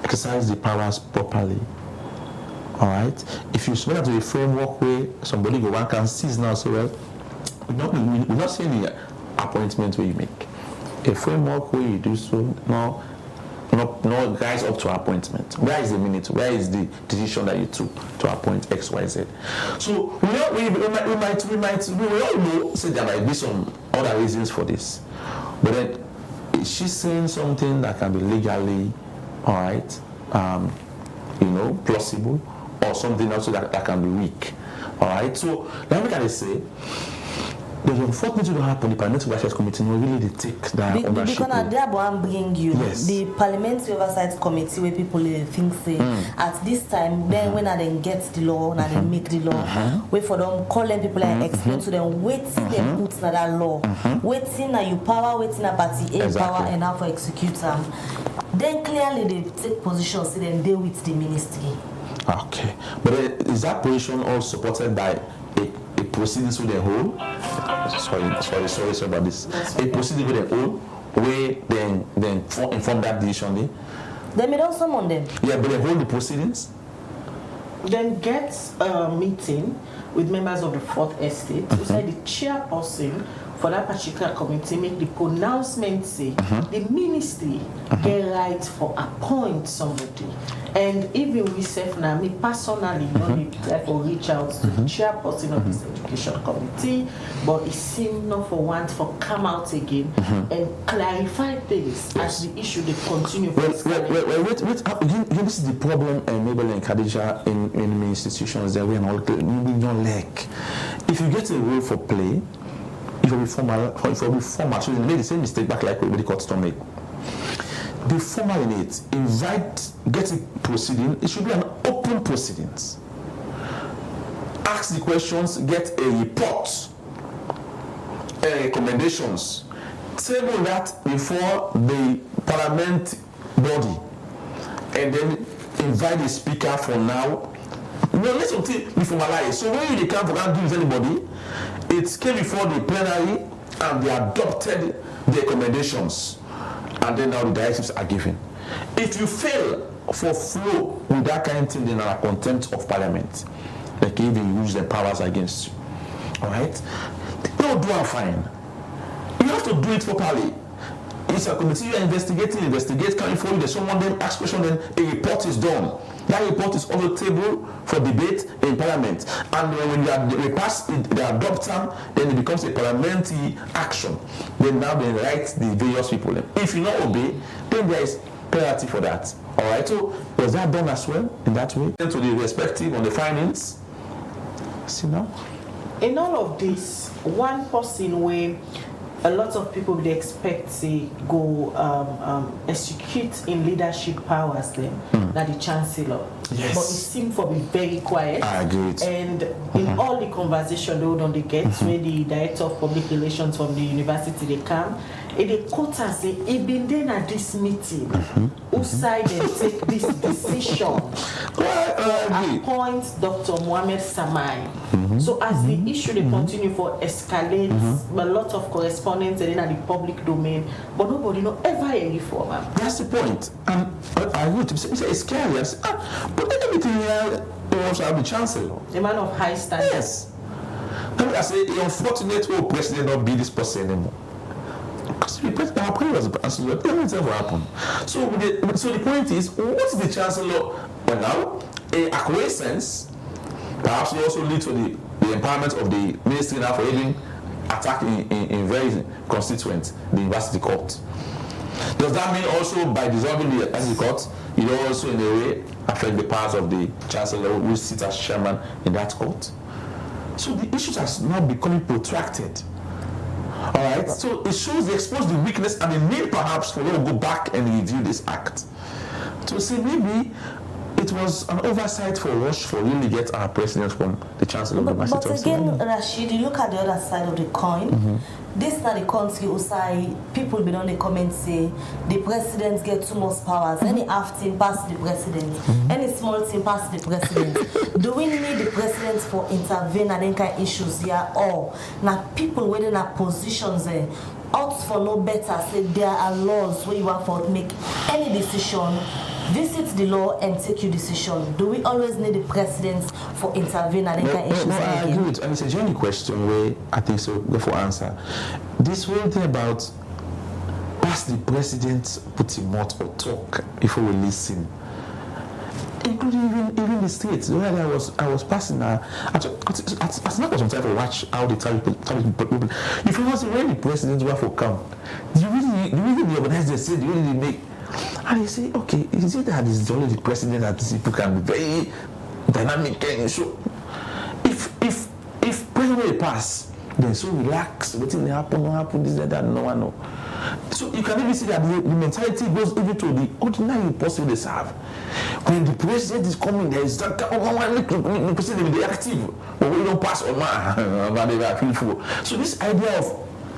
exercise the powers properly. Alright? If you submit to a framework where somebody go one can seize now, so well, we're not saying the appointment where you make. A framework where you do so, no guys up to appointment. Where is the minute? Where is the decision that you took to appoint X, Y, Z? So we all know say there might be some other reasons for this, but then she's saying something that can be legally, all right, plausible, or something also that can be weak, all right. So let me kind of say. The unfortunate thing that happened, the Parliamentary Oversight Committee no really take that ownership. Because they are bring you the Parliamentary Oversight Committee where people think say at this time then when they get the law and they make the law, wait for them, call them people and explain to them waiting they put that law, waiting na you power, waiting na party A power and how for execute them. Then clearly they take position, see then deal with the ministry. Okay, but is that position all supported by a proceedings with the whole? Sorry about this. A proceeding with the whole where then inform that decision. Then we don't summon them. Yeah, but they hold the proceedings. Then get a meeting with members of the Fourth Estate to say the chairperson for that particular committee make the pronouncement say the ministry get right for appoint somebody. And even we say now, me personally, like for reach out to the chairperson of this education committee, but it seemed not for one for come out again and clarify things as the issue they continue. Wait. This is the problem, Mabel and Khadija in many institutions that we are not lack. If you get a role for play, it will be formal. So they made the same mistake back like the courts don't make. Be formal in it. Invite, get a proceeding. It should be an open proceedings. Ask the questions, get a report, recommendations. Table that before the parliament body, and then invite the speaker for now. Let something be formalized. So when you can't do with anybody, it came before the plenary and they adopted the recommendations. And then now the directives are given. If you fail for flow with that kind of thing, then are contempt of parliament. They can even use their powers against you. Alright? Don't do a fine. You have to do it properly. It's a committee you are investigating, coming forward, there's someone then ask question, then a report is done. That report is on the table for debate in parliament. And when they pass it, they adopt them, then it becomes a parliamentary action. Then now they write the various people. If you not obey, then there is penalty for that. Alright, so was that done as well in that way? To the respective on the findings. See now? In all of this, one person where a lot of people would expect to go execute in leadership powers then, that the chancellor. Yes. But it seemed to be very quiet. I agree. And in all the conversation they would on the get, where the director of public relations from the university they come, The court has said, he been there at this meeting, who side and take this decision appoint Dr. Mohamed Samai. So as the issue they continue for escalate, a lot of correspondence in the public domain, but nobody know ever any reform. That's the point. And I would say it's scary. I say, but everything here also have the chancellor. A man of high standards. Yes. I say the unfortunate whole president not be this person anymore. Because the president, our president was the chancellor, what happened. So the point is, what is the chancellor? Well, now, a acquiescence perhaps will also lead to the empowerment of the ministry now for even attacking in very constituent the university court. Does that mean also by dissolving the university court, it will also in a way affect the powers of the chancellor who sits as chairman in that court? So the issues are now becoming protracted. All right. So it shows they expose the weakness and the need perhaps for them to go back and review this act. To say maybe it was an oversight for Rush for really get our president from the chancellor of the university. But again, Rashid, you look at the other side of the coin. This is not the country who people be on the comment say the president get too much powers. Any half thing pass the president. Any small thing pass the president. Do we need the president for intervene and any kind of issues here? Or now people within our positions there out for no better say there are laws where you have to make any decision. Visit the law and take your decision. Do we always need the president for intervene and any issues? No, I agree with, and it's a genuine question where I think so. Go for answer. This whole thing about pass the president put him out or talk before we listen, including even the states. The other day I was passing. I not some time to watch how the people. If you want to when the president were for come, you really organize the state. You really make. And you say, okay, is it that it's only the president that people can be very dynamic and so if president pass, then so relax, waiting happen, this, that, no one know. So you can even see that the mentality goes even to the ordinary person they serve. When the president is coming, there is that the president will be active, but we don't pass on man. So this idea of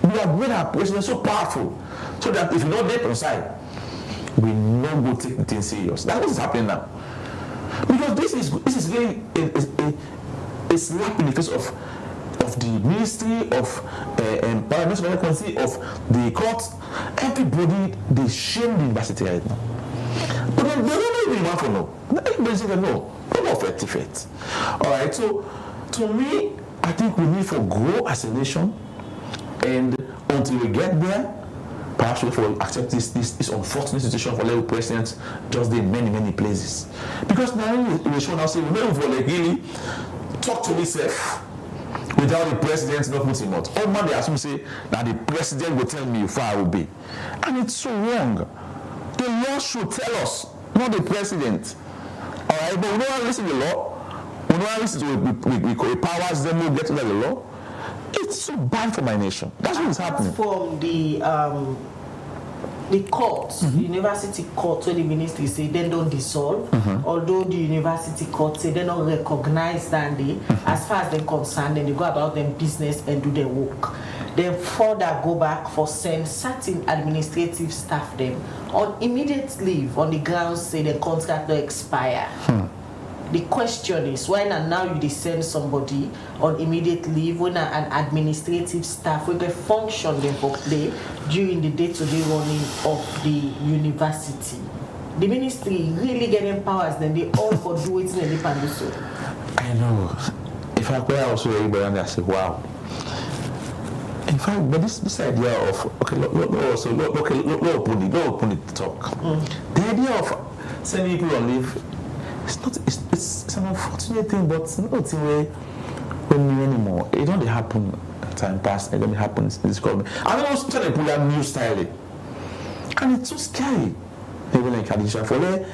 we have made our president so powerful, so that if you don't dip inside, we no go take the thing serious. That's what is happening now. Because this is really a slap in the face of the ministry of parliamentary constituency of the court. Everybody they shame the university right now. But then they don't even want to know. Everybody say no. Don't affect it. Alright, so to me, I think we need to grow as a nation, and until we get there, perhaps we will accept this unfortunate situation for level presidents just in many places. Because now we should now say we don't really talk to myself without the president not putting out. All man they assume say that the president will tell me how I will be. And it's so wrong. The law should tell us, not the president. Alright, but we don't want to listen to the law. We don't want to listen to the powers then we'll get to the law. It's so bad for my nation. That's what is happening. From the courts, university courts, where the ministry say they don't dissolve, although the university courts say they don't recognize that they, as far as they're concerned, then they go about their business and do their work. Then further go back for send certain administrative staff them on immediate leave on the grounds say the contract will expire. The question is, why not now you send somebody on immediate leave when an administrative staff will function them for play during the day-to-day running of the university? The ministry really getting powers, then they all for do it in the panduso. I know. If I could also everybody I say, wow. In fact, but this idea of open it talk. The idea of sending people on leave. It's an unfortunate thing, but it's not a thing we new anymore. It don't happen time past, it don't happen in this government. I don't know trying to put that new style. And it's so scary. Even like Kadisha for there,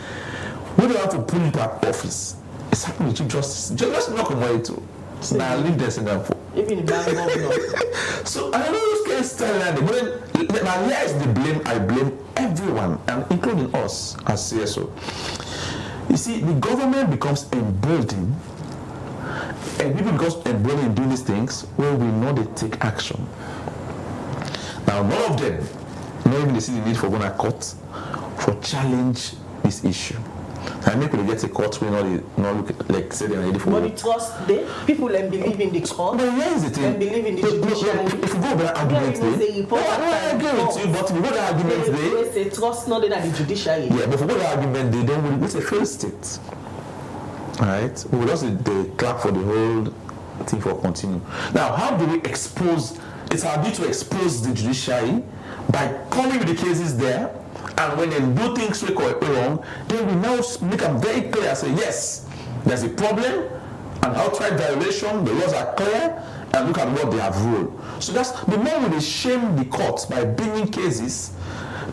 we don't have to pull it back office. It's happening with Chief Justice. Just knock on way too. So now I live there Singapore. Even in Bangkok. So I don't know this kind of style, but then now here is the blame. I blame everyone, and including us as CSO. You see, the government becomes emboldened, and people become emboldened in doing these things when we know they take action. Now, none of them not even they see the need for going to court for challenge this issue. I make we get a court we not look like say they're ready for. But the trust they people and believe in the court. But here is the thing. And believe in the judiciary. If you go by argument day, I agree with you. But if you go by argument day, they say trust not in the judiciary. Yeah, but if you go by argument day, then we it's a failed state. All right, we will just the clap for the whole thing for continue. Now, how do we expose? It's our duty to expose the judiciary by coming with the cases there. And when they do things wrong, then we now make them very clear and say, yes, there's a problem, an outright violation, the laws are clear, and look at what they have ruled. So that's the more we shame the courts by bringing cases,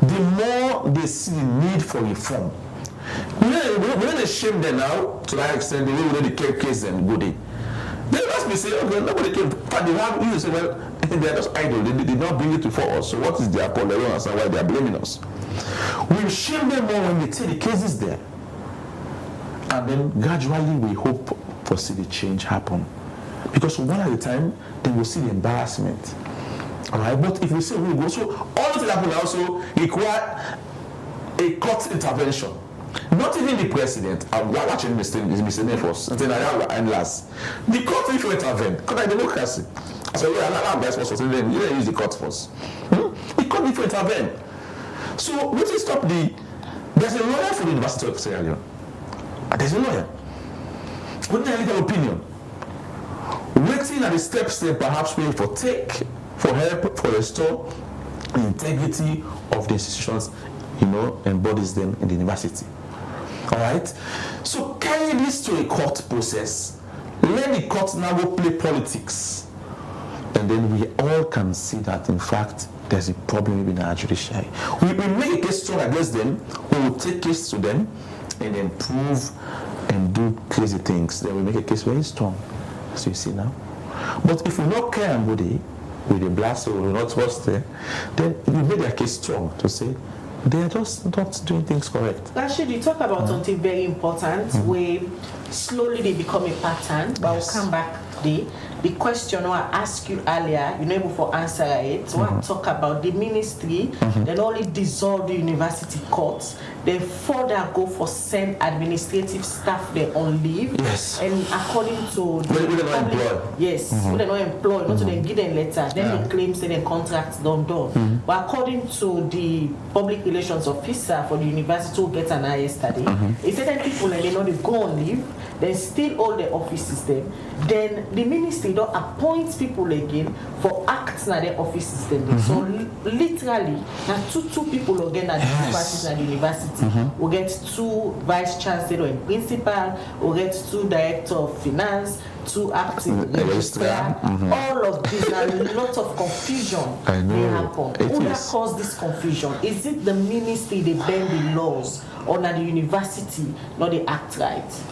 the more they see the need for reform. We don't shame them now to that extent, the way we know the case and good day. They must be saying, okay, nobody came. But they have you say, well, they're just idle. They did not bring it before us. So what is their problem? I don't understand why they are blaming us. We shame them more when they take the cases there. And then gradually we hope for see the change happen. Because one at a time, then we'll see the embarrassment. Alright, but if we say we go, so all that happen also require a court intervention. Not even the president. I'm watching Mr. Nefos. Until I have last. The court will intervene. Because like democracy. So we are not best for you don't use the court first. The court will intervene. So what is stop the there's a lawyer for the University of Sierra Leone. There's a lawyer. What is their opinion? Waiting at the steps they perhaps waiting for take for help for restore the integrity of the institutions, embodies them in the university. Alright? So carry this to a court process. Let the court now go play politics. And then we all can see that in fact there's a problem in our judiciary. We make a case strong against them, we will take case to them and then prove and do crazy things. Then we make a case very strong. So you see now. But if we not care and body with a blast or we not trust them, then we make their case strong to say they are just not doing things correct. Actually, you talk about something very important where slowly they become a pattern, but we'll come back today. The question I asked you earlier, you're not able to answer it. So I talk about the ministry, then only dissolve the university courts, then further go for send administrative staff there on leave. Yes. And according to the public, yes, when they're not employed, not to then give them letter, then they claim say their contracts done. But according to the public relations officer for the university who get an eye yesterday, if certain people and they know they go on leave, then still all the offices them, then the ministry don't appoint people again for acts na their offices them. So literally, now two people again at the departments at the university. We get 2 vice chancellor and principal, we get 2 director of finance, 2 acting registrar. All of this, a lot of confusion may happen. Who that caused this confusion? Is it the ministry they bend the laws, or not the university, not they act right?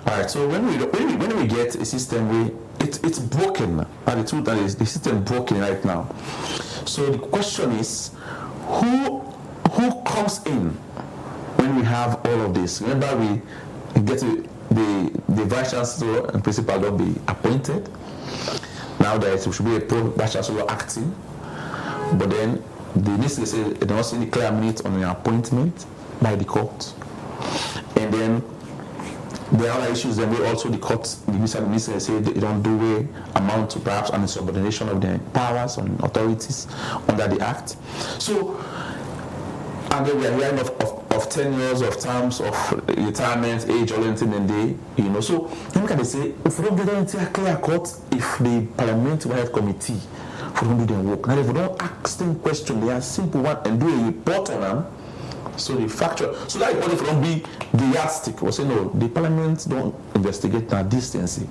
All right. So when we get a system where it's broken, and the truth that is the system broken right now. So the question is, who comes in when we have all of this? Remember, we get the vice chancellor and principal don't be appointed. Now there should be a vice chancellor acting, but then the ministry say they don't see any clear minute on the appointment by the court, and then there are other issues. Then we also the court, the minister say they don't do way amount to perhaps an insubordination of their powers and authorities under the act. So, and then we are hearing of 10 years of terms of retirement age or anything in day, So then can they say if we don't get into a clear court, if the parliamentary health committee if we don't do their work, now if we don't ask them questions, they are simple one and do a report on them. So the factual, so that if don't be the yardstick, we say no, the parliament don't investigate that decency.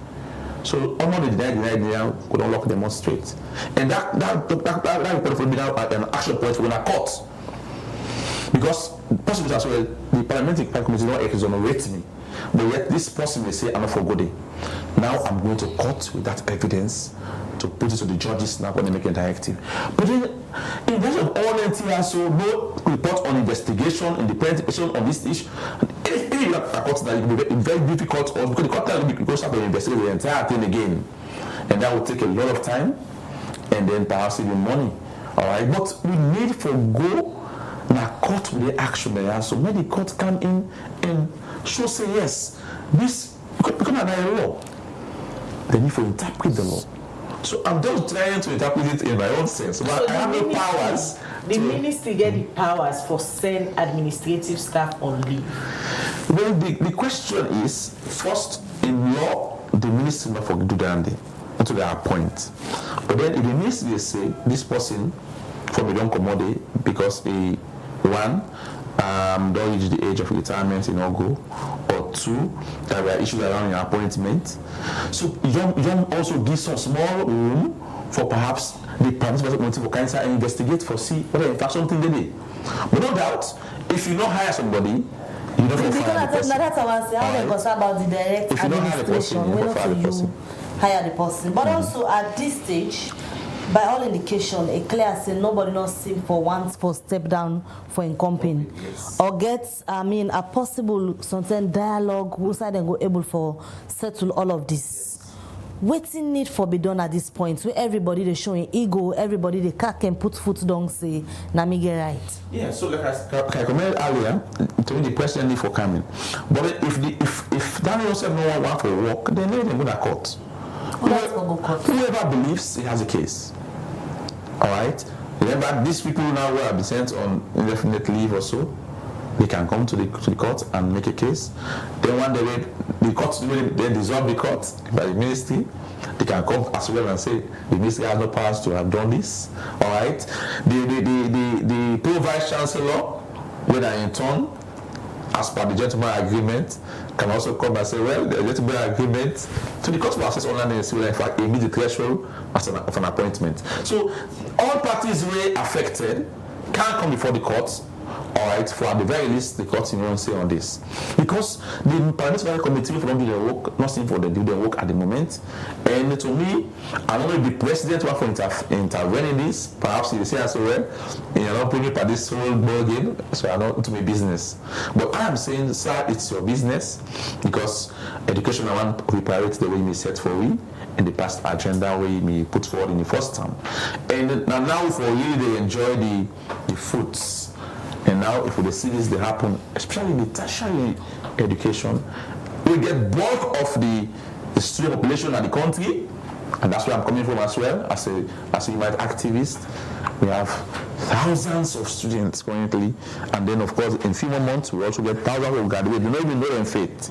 So almost the deny, we don't lock them on straight. And that report will be now an action point for a court. Because possibly as well, the parliamentary committee don't exonerate me. But yet this person may say, I'm not for good. Now I'm going to court with that evidence to put it to the judges now when they make a directive. But then, in terms of all NTR, so no report on investigation, independent on this issue, any court that it will be very difficult, or because the court will be closer to investigate the entire thing again. And that will take a lot of time, and then perhaps even money All right, but we need for go na court with the action there. So when the court come in and show say yes, this because of the law, they need to interpret the law. So I'm just trying to interpret it in my own sense. But So I have no powers. The ministry get the powers for send administrative staff on leave. Well, the question is, first, in law, the ministry not for do that until they appoint. But then if the ministry say this person from a young commodity because don't reach the age of retirement in go, or two, there were issues around your appointment. So you don't also give some small room for perhaps the participants committee for cancer and investigate for see whether in fact something they did. But no doubt, if you don't hire somebody, you don't because fire the person. that's how they go about the direct administration. We not hire the person. But also at this stage, by all indication, a clear say nobody not seem for once for step down for in company. Yes. Or get a possible certain dialogue who side and go able for settle all of this. What's in need for be done at this point? Where everybody they showing ego, everybody they can put foot down say na me get right. Yeah, so like I commented earlier, to me the president need for coming. But if Daniel said no one want for work, then let them go to court. Whoever believes he has a case. Alright? Remember, these people now will be sent on indefinite leave or so. They can come to the court and make a case. Then one day the court they dissolve the court by the ministry. They can come as well and say the ministry has no powers to have done this. Alright? The pro-vice chancellor, whether in turn, as per the gentleman agreement, can also come and say, well, the gentleman agreement, so the court will assess online and see whether in fact it meets the threshold of an appointment. So all parties were affected can come before the court, all right, for at the very least the court won't say on this. Because the parliamentary committee for don't do their work, nothing for them do their work at the moment. And to me, I don't know if the president want for intervene in this, perhaps he will say as well, you're not bringing up this whole ball game, so I know to me business. But I am saying, sir, it's your business, because education I want to priority the way you may set for we in the past agenda where you may put forward in the first term. And now for really they enjoy the fruits. And now, if we see this, they happen, especially in the tertiary education, we get bulk of the student population in the country, and that's where I'm coming from as well, as a human activist. We have thousands of students currently, and then, of course, in few more months, we also get thousands of graduates. We don't even know in faith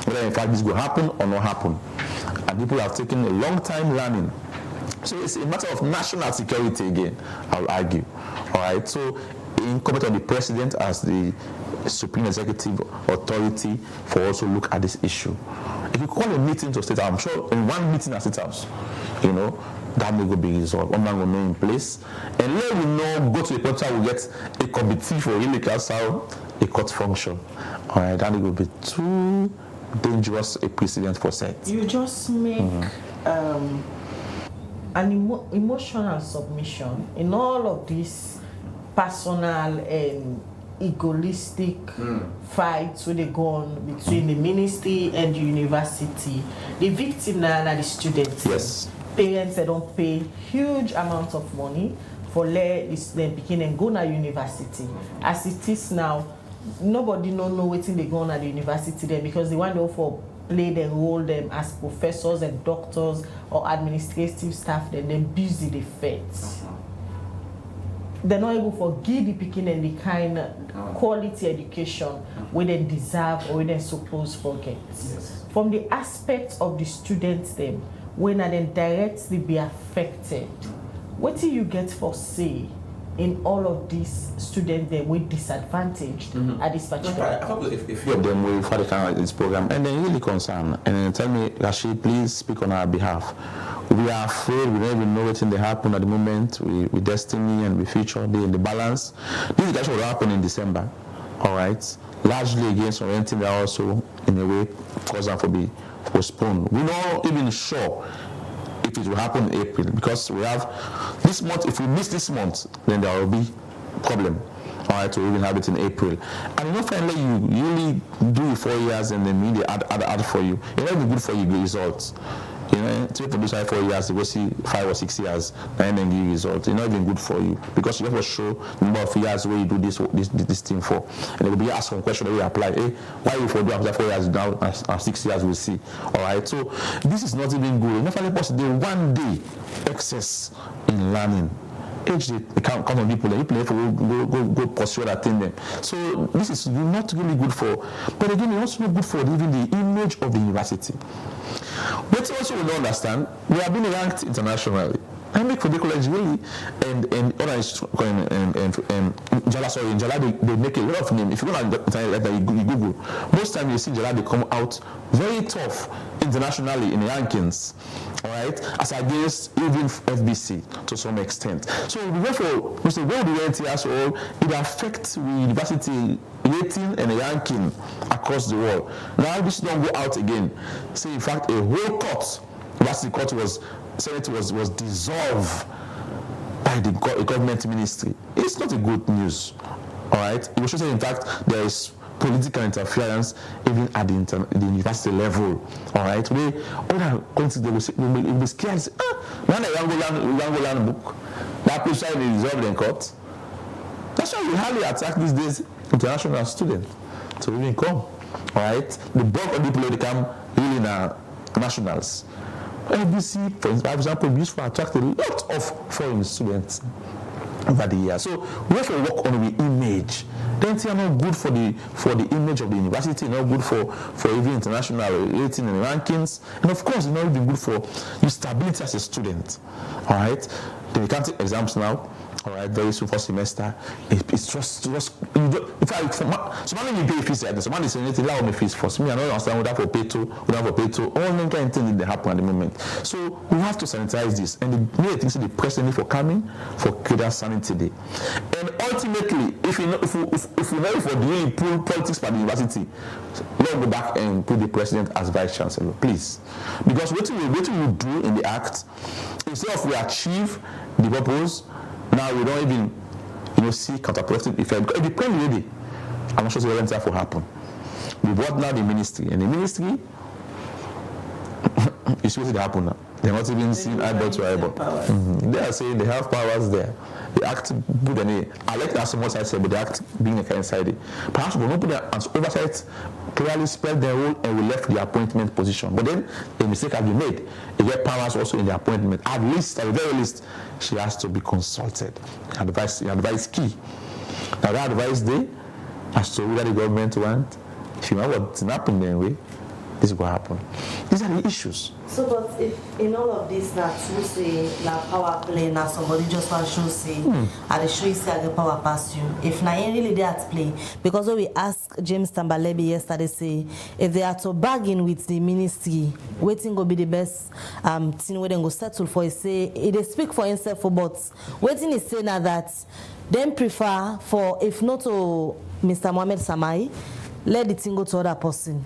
whether, in fact, this will happen or not happen. And people have taken a long time learning. So it's a matter of national security again, I'll argue. All right, so incumbent on the president as the supreme executive authority for also look at this issue. If you call a meeting to state, I'm sure in one meeting at State House, that may go be resolved. One man will know in place, and let we know go to the portal, we get a committee for really how a court function. All right, that will be too dangerous a precedent for set. You just make an emotional submission in all of this personal and egoistic fights where they go on between the ministry and the university. The victim now are the students. Yes. Parents they don't pay huge amounts of money for let the student begin and go to university. As it is now, nobody know waiting they go on at the university there because they want to for play the role them as professors and doctors or administrative staff, then they busy the fates. They're not able to give the picking and the kind of quality education where they deserve or where they're supposed to get. Yes. From the aspect of the students them, when they then directly be affected, what do you get for say in all of these students that were disadvantaged at this particular I hope if few of them will further come at this program and they're really concerned and then tell me, Rashid, please speak on our behalf. We are afraid, we don't even know what's going to happen at the moment with destiny and with future, the balance. This is actually what happened in December, all right? Largely against orienting that also, in a way, cause them to be postponed. We're not even sure if it will happen in April because we have this month, if we miss this month, then there will be problem. All right, to even have it in April. And finally, you really do it 4 years and then really add for you. It will be good for you, good results. You know, to produce 4 years, you go see 5 or 6 years, and then give result. It's not even good for you because you have to show the number of years where you do this thing for. And they will be asked some question that we apply. Hey, why you for do after 4 years now and 6 years we'll see. Alright, so this is not even good. Not only possible, one day excess in learning. Age they count on people, the people go pursue that thing them. So this is not really good for, but again, it's also not good for even the image of the university. But also we don't understand, we have been ranked internationally. I make for the college really, and in Jala they make a lot of names. If you go on the internet like you Google, most times you see Jala they come out very tough internationally in the rankings, all right, as against even FBC to some extent. So therefore, we say where we went here, so it affects the university rating and ranking across the world. Now this don't go out again. See, in fact, a whole court, university court Senate was dissolved by the government ministry. It's not a good news, all right? It should say, in fact, there is political interference even at the university level, all right? Other countries they will be scared and say, now the Yangolan book, that picture is dissolved in court. That's why we hardly attack these days international students to even come, all right? The bulk of the people they come really now nationals. LBC, for example, used to attract a lot of foreign students over the years. So we have to work on the image. Then they are not good for the image of the university, not good for even international rating and rankings, and of course, it's not even good for your stability as a student. All right, they can't take exams now. All right, very soon for semester. It's just if I somebody you pay fees at somebody say anything allow me fees for me. I don't understand what for pay to, all them kind of things that happen at the moment. So we have to sanitize this, and the way things the president for coming for greater sanity day. And ultimately, if you know for doing politics by the university, let's go back and put the president as vice chancellor, please, because what we do in the act instead of we achieve the purpose. Now we don't even, see counterproductive effect. Because if the plan ready, I'm not sure the event will happen. We brought now the ministry, and the ministry, you see what happen now. They're not even seeing eyeball to eyeball. They are saying they have powers there. They act good and I like that so much I said, but they act being a kind of side. Perhaps we'll not put that as oversight clearly spelled their role and we left the appointment position. But then a mistake has been made. They get powers also in the appointment. At the very least, she has to be consulted. Advice key. Now that advice day as to whether the government want, if you know what's happening then way, this is what happened. These are the issues. So, but if in all of this, that we say na power play, now somebody just want to say, and they show you say the power pass you. If na really they at play, because when we asked James Tambalebi yesterday, say if they are to bargain with the ministry, waiting go be the best thing where they go settle for. He say they speak for himself, but waiting is saying that them prefer for if not to Mr. Mohamed Samai, let the thing go to other person.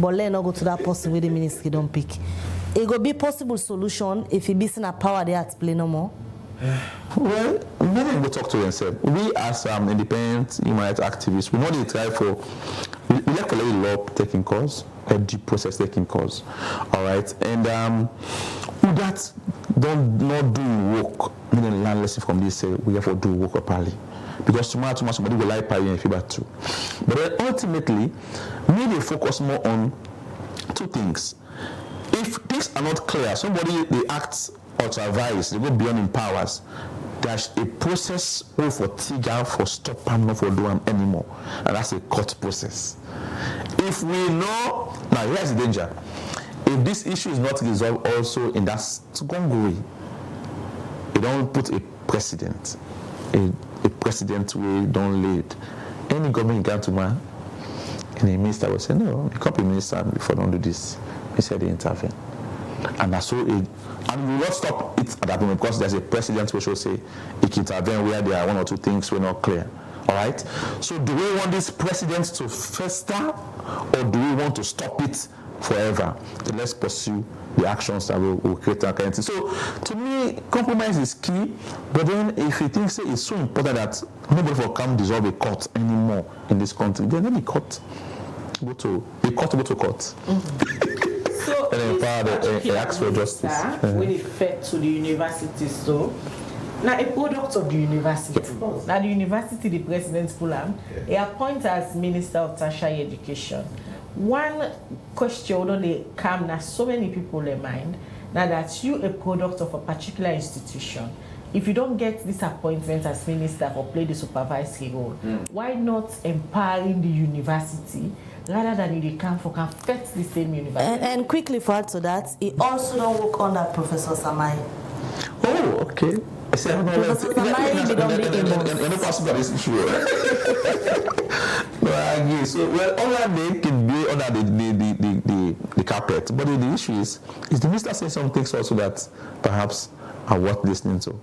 But let not go to that person where the ministry don't pick. It will be possible solution if it be seen a power they have to play no more. Well, maybe we talk to themselves. We as independent human rights activists, we know they try for we like to let the law taking course, a due process taking course. All right, and who that don't not do work, we then learn lesson from this. Say we have to do work properly. Because tomorrow somebody will like parry and fever too. But then ultimately, maybe focus more on two things. If things are not clear, somebody they act or to advise, they go beyond in powers. There's a process for Tiga for stop and not for doing anymore, and that's a court process. If we know now, here's the danger. If this issue is not resolved also in that Gonguri, you don't put a precedent. A president will don't lead. Any government got to man, and the minister will say, no, you can't be minister before don't do this. He said they intervene. And that's so and we will not stop it at that moment because there's a precedent which will say it can intervene where there are one or two things were not clear. Alright? So do we want this precedent to fester or do we want to stop it forever? So let's pursue the actions that will create that kind of thing. So to me, compromise is key, but then if you think say it's so important that nobody will come dissolve a court anymore in this country, then let the court go to court. So and empower the ask for justice. When it fed to the university, so now a product of the university. Now the university, the president Pulam, he appointed as Minister of Tertiary Education. One question they come now so many people in mind now that you a product of a particular institution. If you don't get this appointment as minister or play the supervisory role, why not empowering the university rather than you can fit the same university? And quickly for add to that, he also don't work under Professor Samai. Oh, okay. Professor Samai No, I agree. So, well, all that they can be under the carpet. But the issue is the minister saying some things also that perhaps are worth listening to.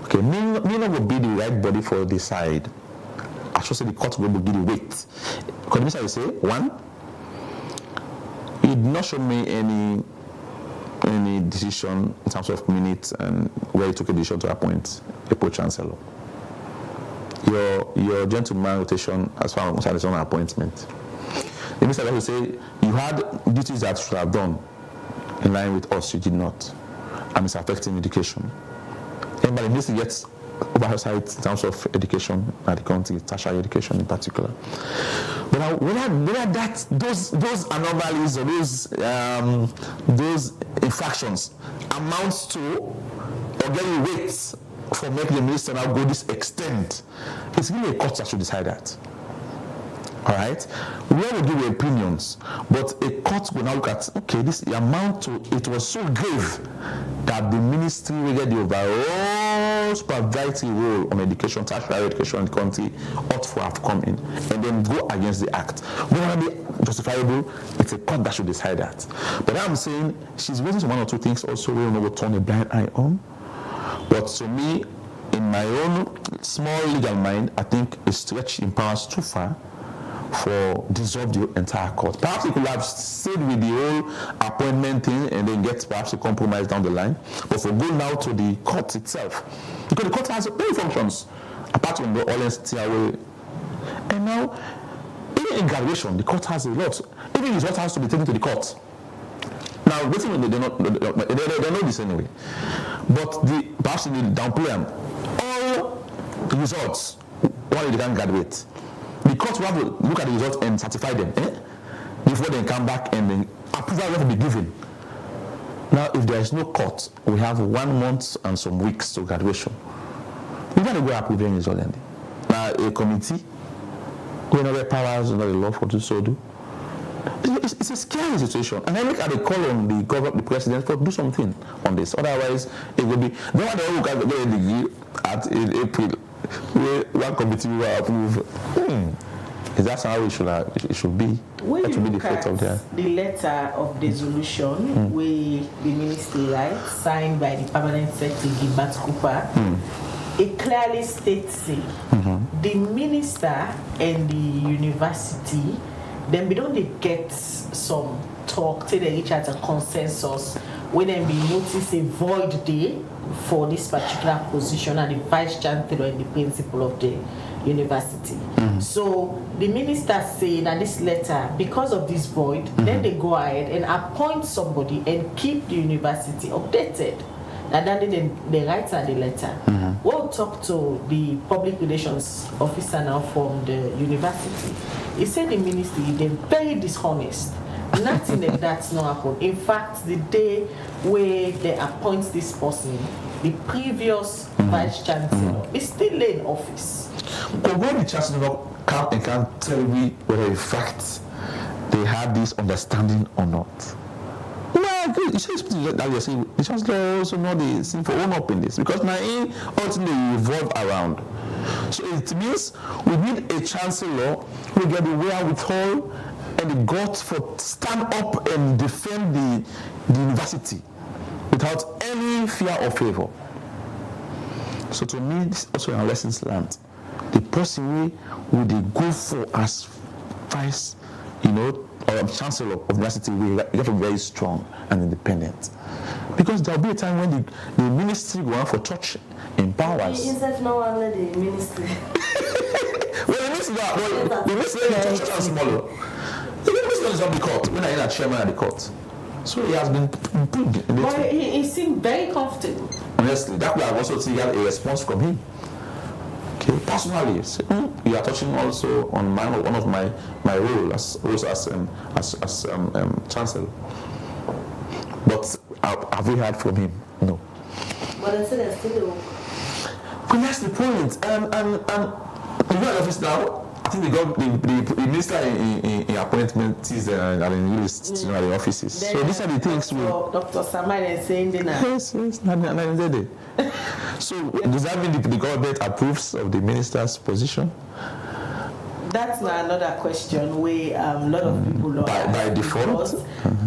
Okay, Mina will be the right body for the side. I should say the court will give the weight. Because the minister will say, one, he did not show me any decision in terms of minutes and where he took a decision to appoint a pro-chancellor. Your gentleman rotation as far as his own appointment. The minister will say, you had duties that you should have done in line with us, you did not. And it's affecting education. But the minister gets oversight in terms of education at the country, tertiary education in particular. But whether those anomalies or those infractions amounts to or getting weights for making the minister now go this extent, it's really a court that should decide that. All right, we will give opinions, but a court will now look at, okay, this amount to it was so grave that the ministry will get the overall supervisory role on education, tertiary education in the country ought to have come in and then go against the act. Whether it be justifiable, it's a court that should decide that. But I'm saying she's raising one or two things also we will turn a blind eye on. But to me, in my own small legal mind, I think a stretch in powers too far for dissolve the entire court. Perhaps he could have stayed with the whole appointment thing and then get perhaps a compromise down the line. But for go now to the court itself, because the court has many functions apart from the all TRA. And now, even in graduation, the court has a lot. Even result has to be taken to the court. Now, they know this anyway. But perhaps they downplay them. All results, why they can't graduate. The court will have to look at the results and certify them before they come back and then approval will be given. Now, if there is no court, we have 1 month and some weeks to graduation. We got to go up with the result. Now, a committee, we know the powers under the law for to so do. It's a scary situation, and I look at the call on the president for do something on this. Otherwise, it will be no one will get a degree in April. One committee will approve. Is that how it should be? When that you should be look the effect of that. The letter of resolution where the ministry writes, signed by the permanent secretary Gilbert Cooper, it clearly states the minister and the university, then we don't get some talk till they reach out a consensus when they be notice a void day for this particular position and the vice chancellor and the principal of the university. So the minister say that this letter, because of this void, then they go ahead and appoint somebody and keep the university updated. And then they write the letter. We'll talk to the public relations officer now from the university. He said the ministry, they're very dishonest. Nothing like that's not happened. In fact, the day where they appoint this person, the previous vice chancellor is still in office. But when the chancellor can't tell me whether in fact they had this understanding or not. It's just that you're saying the chancellor also know the thing for own up in this because now ultimately revolve around. So it means we need a chancellor who get the wherewithal and the guts for stand up and defend the university without any fear or favor. So to me, this is also a lessons learned. The person we would go for as vice, or chancellor of the university, we have to be very strong and independent. Because there will be a time when the ministry will want for church in powers. Instead, no one let the ministry. Well, the ministry is church and smaller. The ministry is not the court. When I am a chairman of the court. So he has been put in But he seemed very comfortable. Honestly, that way I've also seen a response from him. Okay, personally, you are touching also on one of my role as chancellor. But have we heard from him? No. But I said there's still But that's the point. And you know the office now. I think they got the minister in appointments and in list to the offices. Then so these are the things we. Dr. Saman is saying dinner. Yes. So does that mean the government approves of the minister's position? That's another question where a lot of people are by default.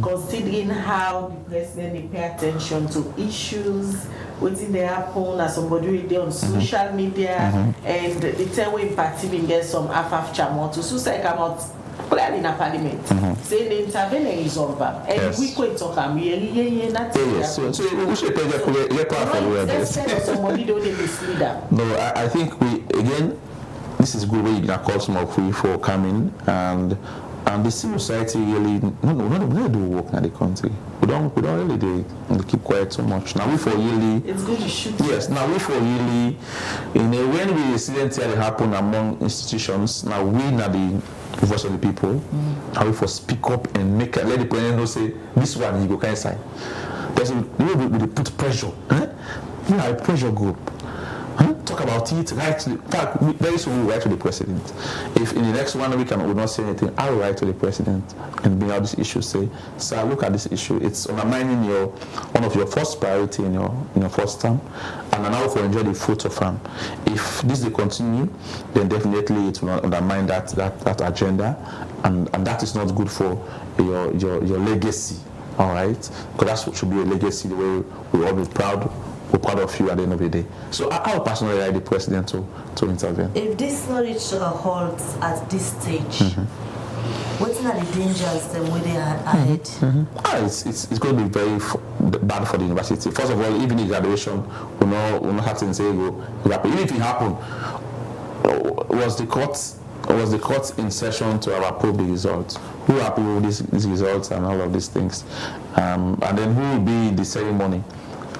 Considering how the president pay attention to issues, waiting they happen as somebody they on social media, and the time when party will get some half chamo to suicide come out clearly in a parliament. Saying the intervene is over. And we could talk Yes, so we should pay the somebody don't mislead them. No, I think this is good way you can call some of we for coming and the civil society really no do work in the country. We don't really they keep quiet too much. Now we for really it's good to shoot. Yes, now we for really when we incident here happen among institutions, now we now the voice of the people, now we for speak up and let the president know say this one you go kind side. Because we put pressure. We are a pressure group. Talk about it, very soon we'll write to the president. If in the next 1 week and we will not say anything, I will write to the president and bring out this issue, say, sir, look at this issue. It's undermining one of your first priority in your first term, and now for enjoy the fruit of farm. If this will continue, then definitely it will not undermine that agenda, and that is not good for your legacy. All right, because that should be a legacy the way we all be proud. We're part of you at the end of the day. So I would personally like the president to intervene. If this not reach a halt at this stage, what are the dangers that they are ahead? It's going to be very bad for the university. First of all, even the graduation, we not have to say go. Even if it happened, was the court in session to have approved the results? Who happy with these results and all of these things? And then who will be in the ceremony?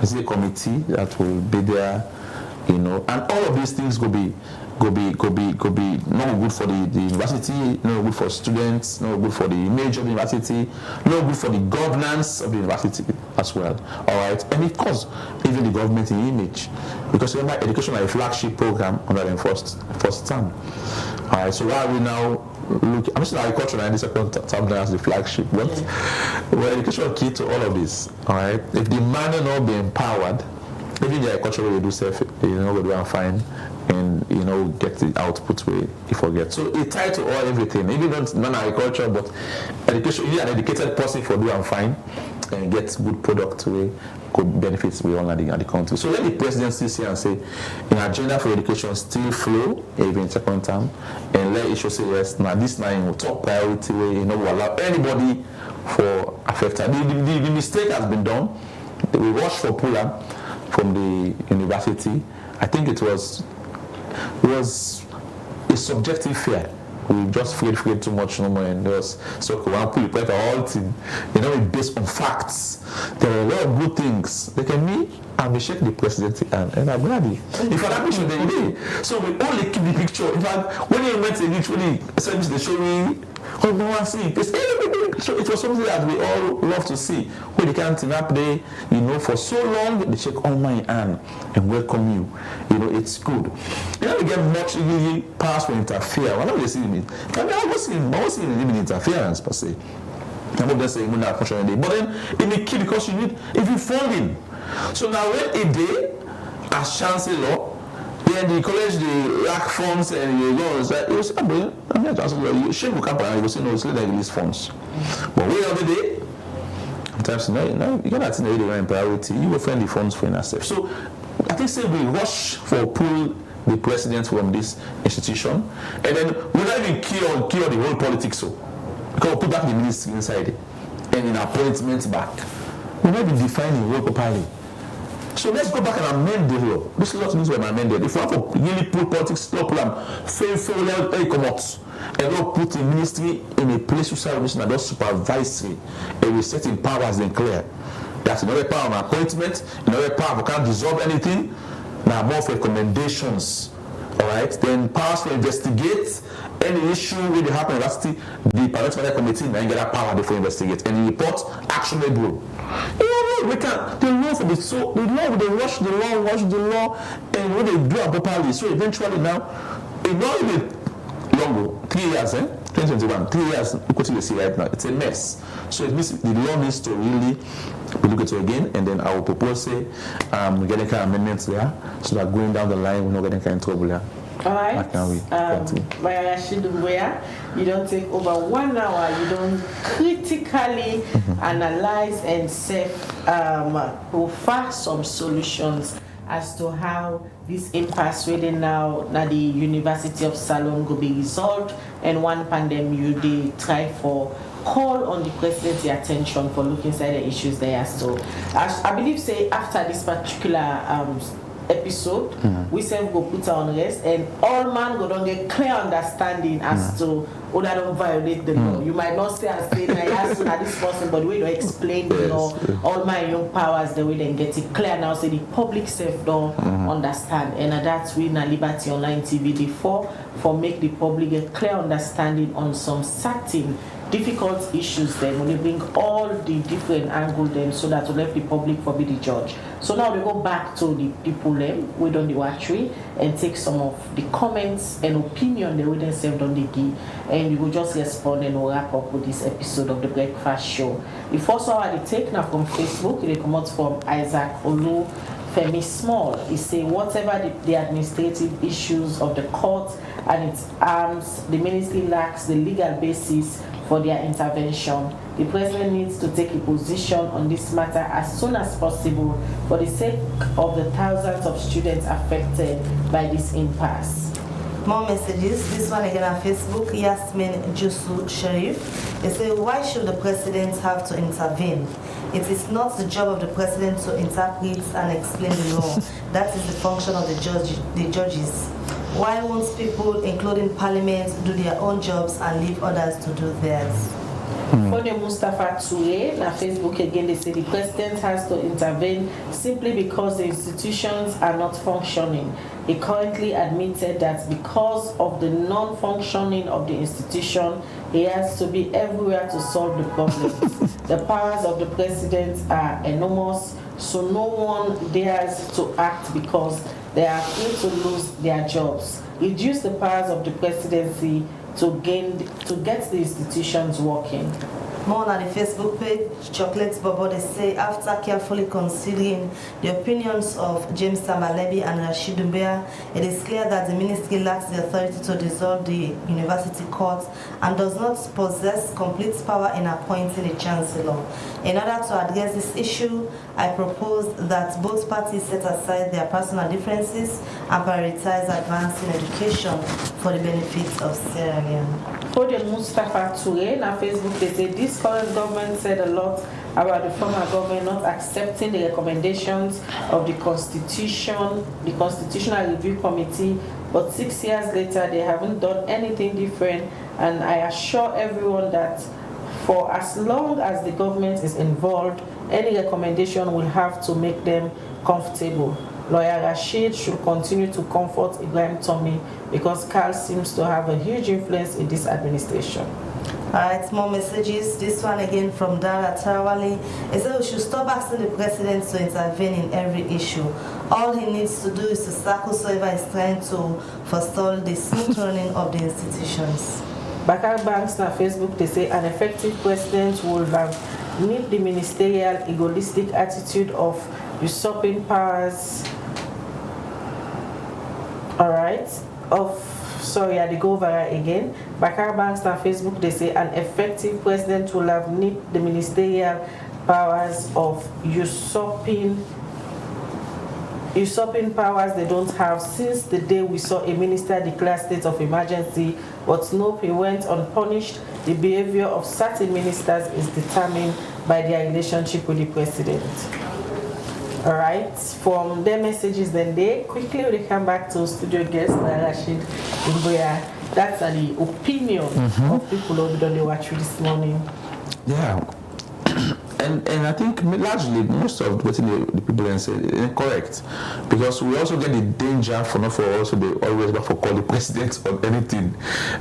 Is it a committee that will be there, and all of these things will be not good for the university, not good for students, not good for the image of the university, not good for the governance of the university as well. All right, and of course, even the government image, because remember, education is a flagship program under the first term. All right, so why are we now? Look, I'm still agriculture and the second term as the flagship, but we're education key to all of this. All right, if the man will not be empowered, even the agriculture will do safe, will do fine, and get the output where you forget. So it tied to everything, even non-agriculture, but education. You need an educated person for do fine and get good product where could benefits we all in the country. So let the presidency say and say, in agenda for education still flow, even second term, and let issue say yes. Now this now in top priority way, will allow anybody for affected. The mistake has been done. We rushed for pull-up from the university. I think it was a subjective fear. We just feared too much no more, and so one pull the all thing, based on facts. There are a lot of good things. They can be and we shake the presidency and I'm ready. If an ambition they did. So we only keep the picture. In fact, when you went to literally service they show me no one see. So it was something that we all love to see. When they can't up there, for so long they shake on my hand and welcome you. It's good. You don't get much really pass for interfere. Whenever they see me, I was seeing even interference per se. I'm not just saying that unfortunately. But then it may key because you need if you funding. So now when a day as chancellor, then the college they lack funds and you go and say, you say, I'm not chancellor, you shame will come and you will say no, it's like release funds. But wait on the day, sometimes you cannot think the right priority, you will find the funds for yourself. So I think say we rush for pull the president from this institution, and then we not even cure the whole politics so. Because we put back the ministry inside it, and in appointments back. We not even define the role properly. So let's go back and amend the law. This law needs to be amended. If we have to really put politics law program, fail, come out. and not put the ministry in a place to serve that does supervisory and we set in powers then clear. That's another power of appointment, another power of can't dissolve anything. Now more of recommendations. Alright, then powers to investigate any issue when they happen in university, the parliamentary committee then get that power to investigate and report actionable. We can the law for the so the law they watch the law, and when they do it properly, so eventually now it's not even long 3 years, 2021, 3 years what you see right now, it's a mess. So it means the law needs to really be looked into again, and then I will propose getting kind of amendments there so that going down the line we're not getting kind of trouble there. All right. You don't take over 1 hour. You don't critically analyze and provide some solutions as to how this impasse within now the University of Salon will be resolved, and one pandemic they try for call on the president's attention for looking inside the issues there. So I believe say after this particular episode, we say we go put on rest and all man go down get clear understanding as to how that don't violate the law. You might not say as say as soon as this person, but we don't explain the law, all my young powers the way they get it clear now, say the public self don't understand, and that's we na Liberty Online TV for make the public a clear understanding on some certain difficult issues then when they bring all the different angles then so that to let the public for be the judge. So now they go back to the people them we done the watchery and take some of the comments and opinion they would themselves on the give, and you will just respond and we'll wrap up with this episode of the Breakfast Show. The first hour they take now from Facebook, they come out from Isaac Olu Femi Small. He say whatever the administrative issues of the court and its arms, the ministry lacks the legal basis for their intervention. The president needs to take a position on this matter as soon as possible for the sake of the thousands of students affected by this impasse. More messages. This one again on Facebook. Yasmin Jusu Sharif. They say, why should the president have to intervene? It is not the job of the president to interpret and explain the law. That is the function of the judges. Why won't people, including parliament, do their own jobs and leave others to do theirs? For the Mustafa Toure, on Facebook again, they say the president has to intervene simply because the institutions are not functioning. He currently admitted that because of the non-functioning of the institution, he has to be everywhere to solve the problems. The powers of the president are enormous, so no one dares to act because they are afraid to lose their jobs. Reduce the powers of the presidency to get the institutions working. More on the Facebook page, Chocolate Bobo, they say, after carefully considering the opinions of James Tamalebi and Rashid Umbea, it is clear that the ministry lacks the authority to dissolve the university court and does not possess complete power in appointing a chancellor. In order to address this issue, I propose that both parties set aside their personal differences and prioritize advancing education for the benefit of Sierra Leone. For the Mustafa Toure, on Facebook, they say this current government said a lot about the former government not accepting the recommendations of the Constitutional Review Committee, but 6 years later they haven't done anything different, and I assure everyone that for as long as the government is involved, any recommendation will have to make them comfortable. Lawyer Rashid should continue to comfort Ibrahim Tommy because Carl seems to have a huge influence in this administration. Alright, more messages. This one again from Dara Tarawali. It says we should stop asking the president to intervene in every issue. All he needs to do is to sack whoever is trying to forestall the smooth running of the institutions. Bakar Banks on Facebook, they say an effective president will have need the ministerial egoistic attitude of usurping powers. Alright, they go over again. Bakar Banks on Facebook, they say an effective president will have need the ministerial powers of usurping powers they don't have since the day we saw a minister declare state of emergency, but nope, he went unpunished. The behavior of certain ministers is determined by their relationship with the president. Alright, from their messages then they quickly will come back to studio guest Rashid Umbea. That's the opinion of people who don't watch this morning. Yeah. And I think largely most of what the people then say is incorrect, because we also get the danger for not for also they always not for call the president on anything.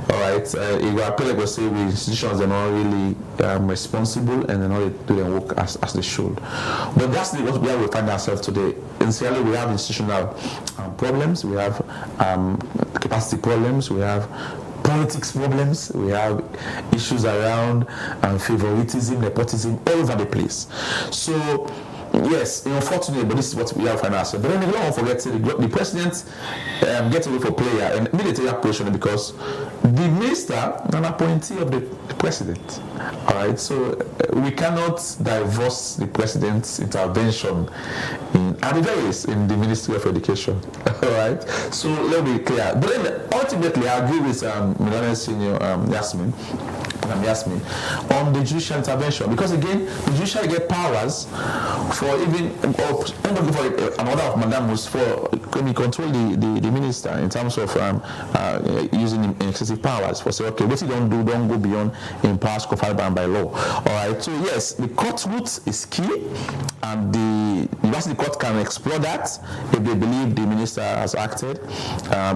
All right, if I feel like we say the institutions are not really responsible and they're not doing work as they should. But that's where we find ourselves today. Initially, we have institutional problems, we have capacity problems, we have politics problems, we have issues around favoritism, nepotism, all over the place. So yes, unfortunately, but this is what we have find ourselves. But then we don't forget the president gets away for player and military operation because the minister is an appointee of the president. All right, so we cannot divorce the president's intervention at the very least in the Ministry of Education. All right, so let me be clear. But then ultimately, I agree with Millennium Senior Yasmin on the judicial intervention, because again, the judiciary get powers for even for another of Madamus for control the minister in terms of using excessive powers for say okay, what you don't go beyond in powers conferred by law. All right, so yes, the court route is key, and the university court can explore that if they believe the minister has acted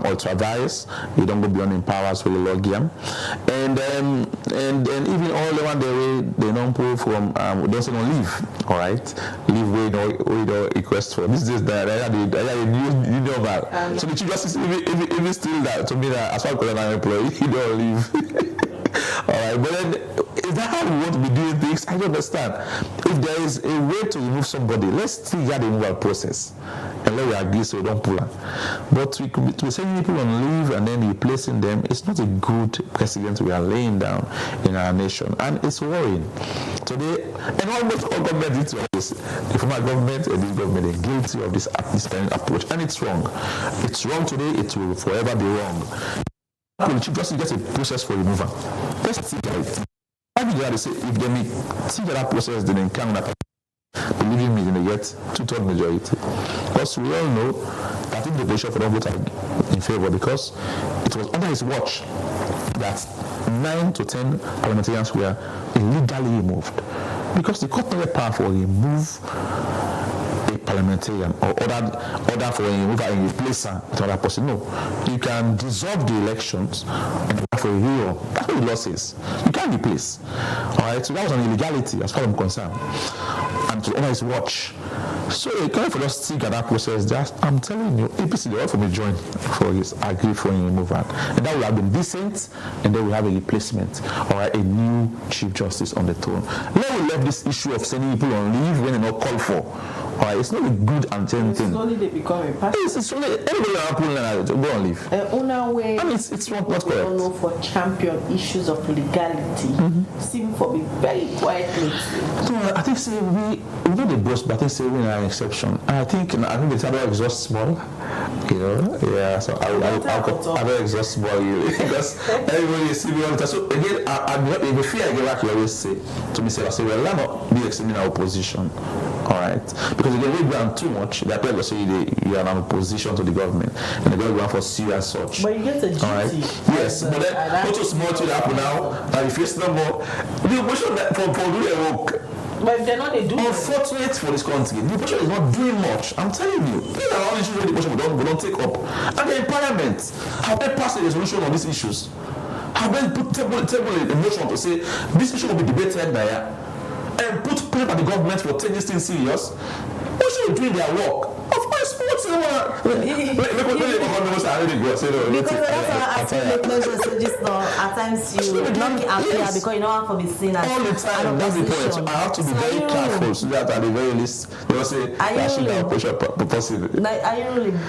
or to advise. You don't go beyond in powers for the law game, and even all the one they don't pull from don't say no leave. All right, leave we don't request for. This is that you know about. So the chief justice even still that to me that as far as an employee you don't leave. All right, but then is that how we want to be doing things? I don't understand. If there is a way to remove somebody, let's trigger the removal process and let we agree so we don't pull them. But to send people on leave and then replacing them, it's not a good precedent we are laying down in our nation, and it's worrying. Today, and almost all governments do this. The former government and this government are guilty of this kind of approach, and it's wrong. It's wrong today. It will forever be wrong. The chief justice gets a process for removal. Let's see it. I think they say if they make that process, then encounter believe me, they get 2/3 majority. Because we all know that if the opposition for don't vote in favor, because it was under his watch that 9 to 10 parliamentarians were illegally removed. Because the court never powerful remove a parliamentarian or order for a removal and replacer with another person. No, you can dissolve the elections and for a real. That's what the law says. You can't replace. All right, so that was an illegality as far as I'm concerned, and to honor his watch. So it kind of just think at that process. I'm telling you, APC they all for me join for his agree for a removal, and that will have been decent, and then we have a replacement or a new chief justice on the throne. Now we left this issue of sending people on leave when they're not called for. All right, it's not a good and thing. Slowly they become a party. It's only everybody are go on leave. Way, I mean, it's not correct. Don't know for champion issues of legality. Seem for be very quietly. So I think say we not the boss, but I think say we are an exception. And I think the time exhaust small. You know, yeah. So I will exhaust small because everybody is see me all the time. So again, I fear I get back. You always say to me, I say, well, let not be extending our opposition. All right, because if they go on too much, they appear to say you are in opposition to the government, and they're going to foresee you as such. But you get a duty. All right. Yes, but then what is more to happen now? And if it's no more, the opposition for doing their work. But if they're not, they do. Unfortunate for this country, the opposition is not doing much. I'm telling you, these are all issues that the opposition we don't take up. And the parliament, have they passed a resolution on these issues? Have they put table a motion to say this issue will be debated by and put pressure on the government for taking this thing serious? What should be doing their work? Of course, what's the one? Because that's why I make messages now. At times you not appear because you don't want to be seen as all the time. That's the point. So I have to be very careful so that at the very least they will say that's the pressure proposing. Are you ruling?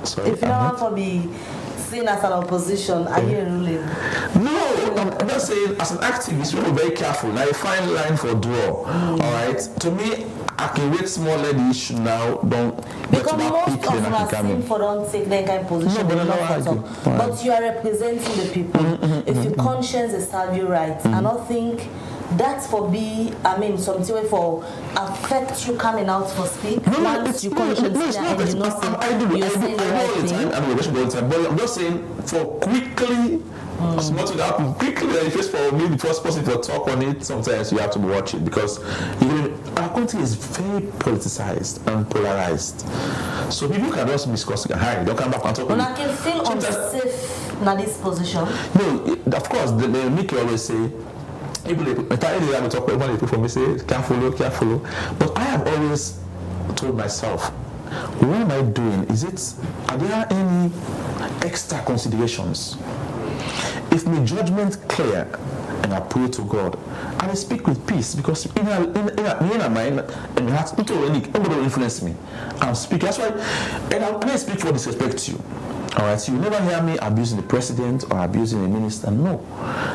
Sorry, if you don't want to be seen as an opposition, are you ruling? No, I'm not saying as an activist you have to be very careful. Now a fine line for draw. All right. To me, I can wait small let the issue now. Don't because most of us seem for don't take that kind of position. But you are representing the people. If your conscience is serve you right, I don't think That's for be, I mean, something way for affect you coming out for speak. Once you conscience and you know you're saying the right thing. I know all the time, but I'm just saying for quickly. Small thing happen quickly. Just for me, the first person to talk on it, sometimes you have to watch it because our country is very politicized and polarized. So people can just discuss it. Hi, don't come back and talk. But I can feel unsafe in this position. No, of course, they make you always say. Entirely, I will talk about people for me say careful. But I have always told myself, what am I doing? Are there any extra considerations? If my judgment clear and I pray to God, I will speak with peace because in my mind and my heart, nobody will influence me. I'm speaking. That's why, and I speak for disrespect to you. Alright, so you never hear me abusing the president or abusing a minister. No,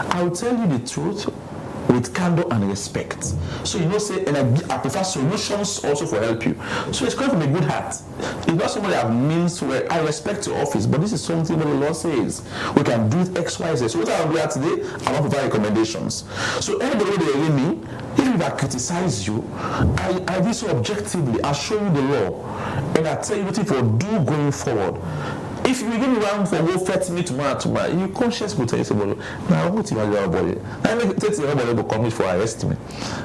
I will tell you the truth with candor and respect. So say, and I prefer solutions also for help you. So it's coming from a good heart. It's not somebody that means where I respect your office, but this is something that the law says. We can do it X, Y, Z. So what I will do today, I want to provide recommendations. So anybody who hear me, if I criticize you, I do so objectively. I show you the law, and I tell you what to do going forward. If you give me one for go fetch me tomorrow, your conscience will tell you, well, now what you are body. I make it everybody will come for arrest me.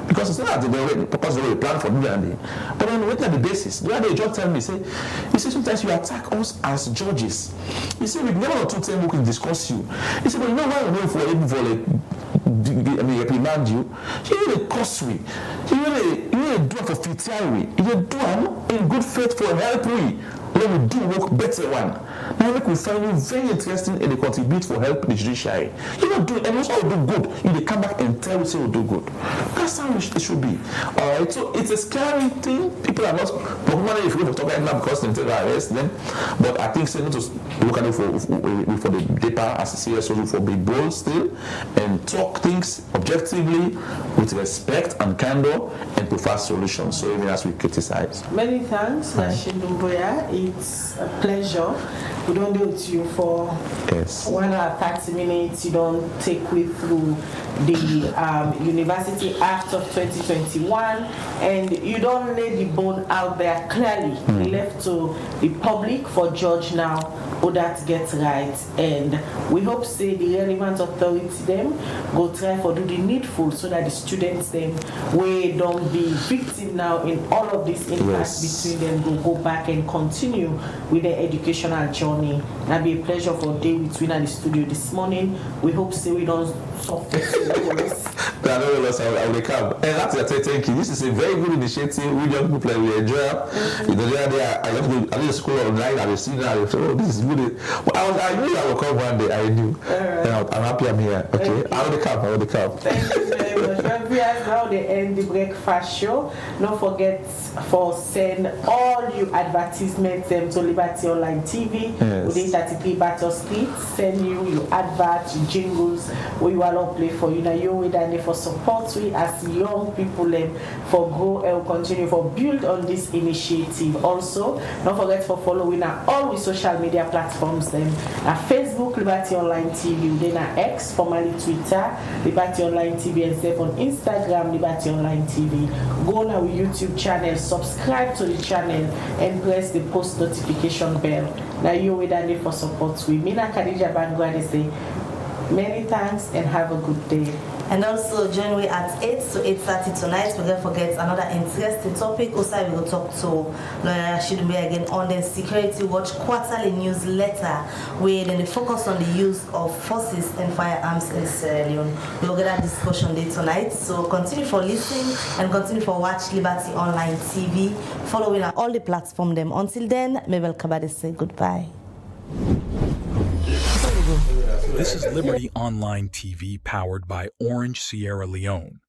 Because it's not the purpose of the plan for me and but then what are the basis? The other day John tell me, you say sometimes you attack us as judges. You say we never or two times we can discuss you. He said, but you know why we're going for reprimand you? You need a costly. You need a do for fitiary. You do in good faith for help we. Let me do work better one. Now we find you very interesting and they contribute for help the judiciary. You don't do it, and also do good. You come back and tell you say you do good. That's how it should be. Alright, so it's a scary thing. People are not normally if you talk about now because they arrest them. But I think saying to look at it for the paper as a serious issue for be bold still and talk things objectively with respect and candor and prefer solutions. So even as we criticize. Many thanks, Shindumboya. It's a pleasure. We don't do it to you for 1 hour 30 minutes. You don't take me through the University Act of 2021, and you don't lay the bone out there clearly. We left to the public for judge now who that gets right, and we hope say the relevant authority them go try for do the needful so that the students them we don't be victim now in all of this impact between them go back and continue with their educational journey. That'll be a pleasure for day between at the studio this morning. We hope say we don't suffer. I will come. And that's I say thank you. This is a very good initiative. We young people will enjoy it. The other day I went to school online. I was seeing that. I said, oh, this is good. But I knew I would come one day. I knew. And I'm happy I'm here. Okay. I will come. Thank you very much. Now they end the breakfast show. Don't forget for send all your advertisements to Liberty Online TV. Within 33 Battle Street. Send you your adverts, jingles, where you all play for you. Now you with and for support we as young people for grow and continue for build on this initiative. Also, don't forget for following all the social media platforms Facebook Liberty Online TV, then X, formerly Twitter, Liberty Online TV, and on Instagram Liberty Online TV. Go on our YouTube channel, subscribe to the channel, and press the post notification bell. Now you with and for support we. Mina Khadija Bangwa say many thanks and have a good day. And also join me at 8 to 8:30 tonight. We don't forget another interesting topic. Also, we will talk to Lawyer Shidumbe again on the Security Watch quarterly newsletter, where then they focus on the use of forces and firearms in Sierra Leone. We will get that discussion day tonight. So continue for listening and continue for watch Liberty Online TV, following all the platforms them. Until then, Mabel Kabade say goodbye. This is Liberty Online TV powered by Orange Sierra Leone.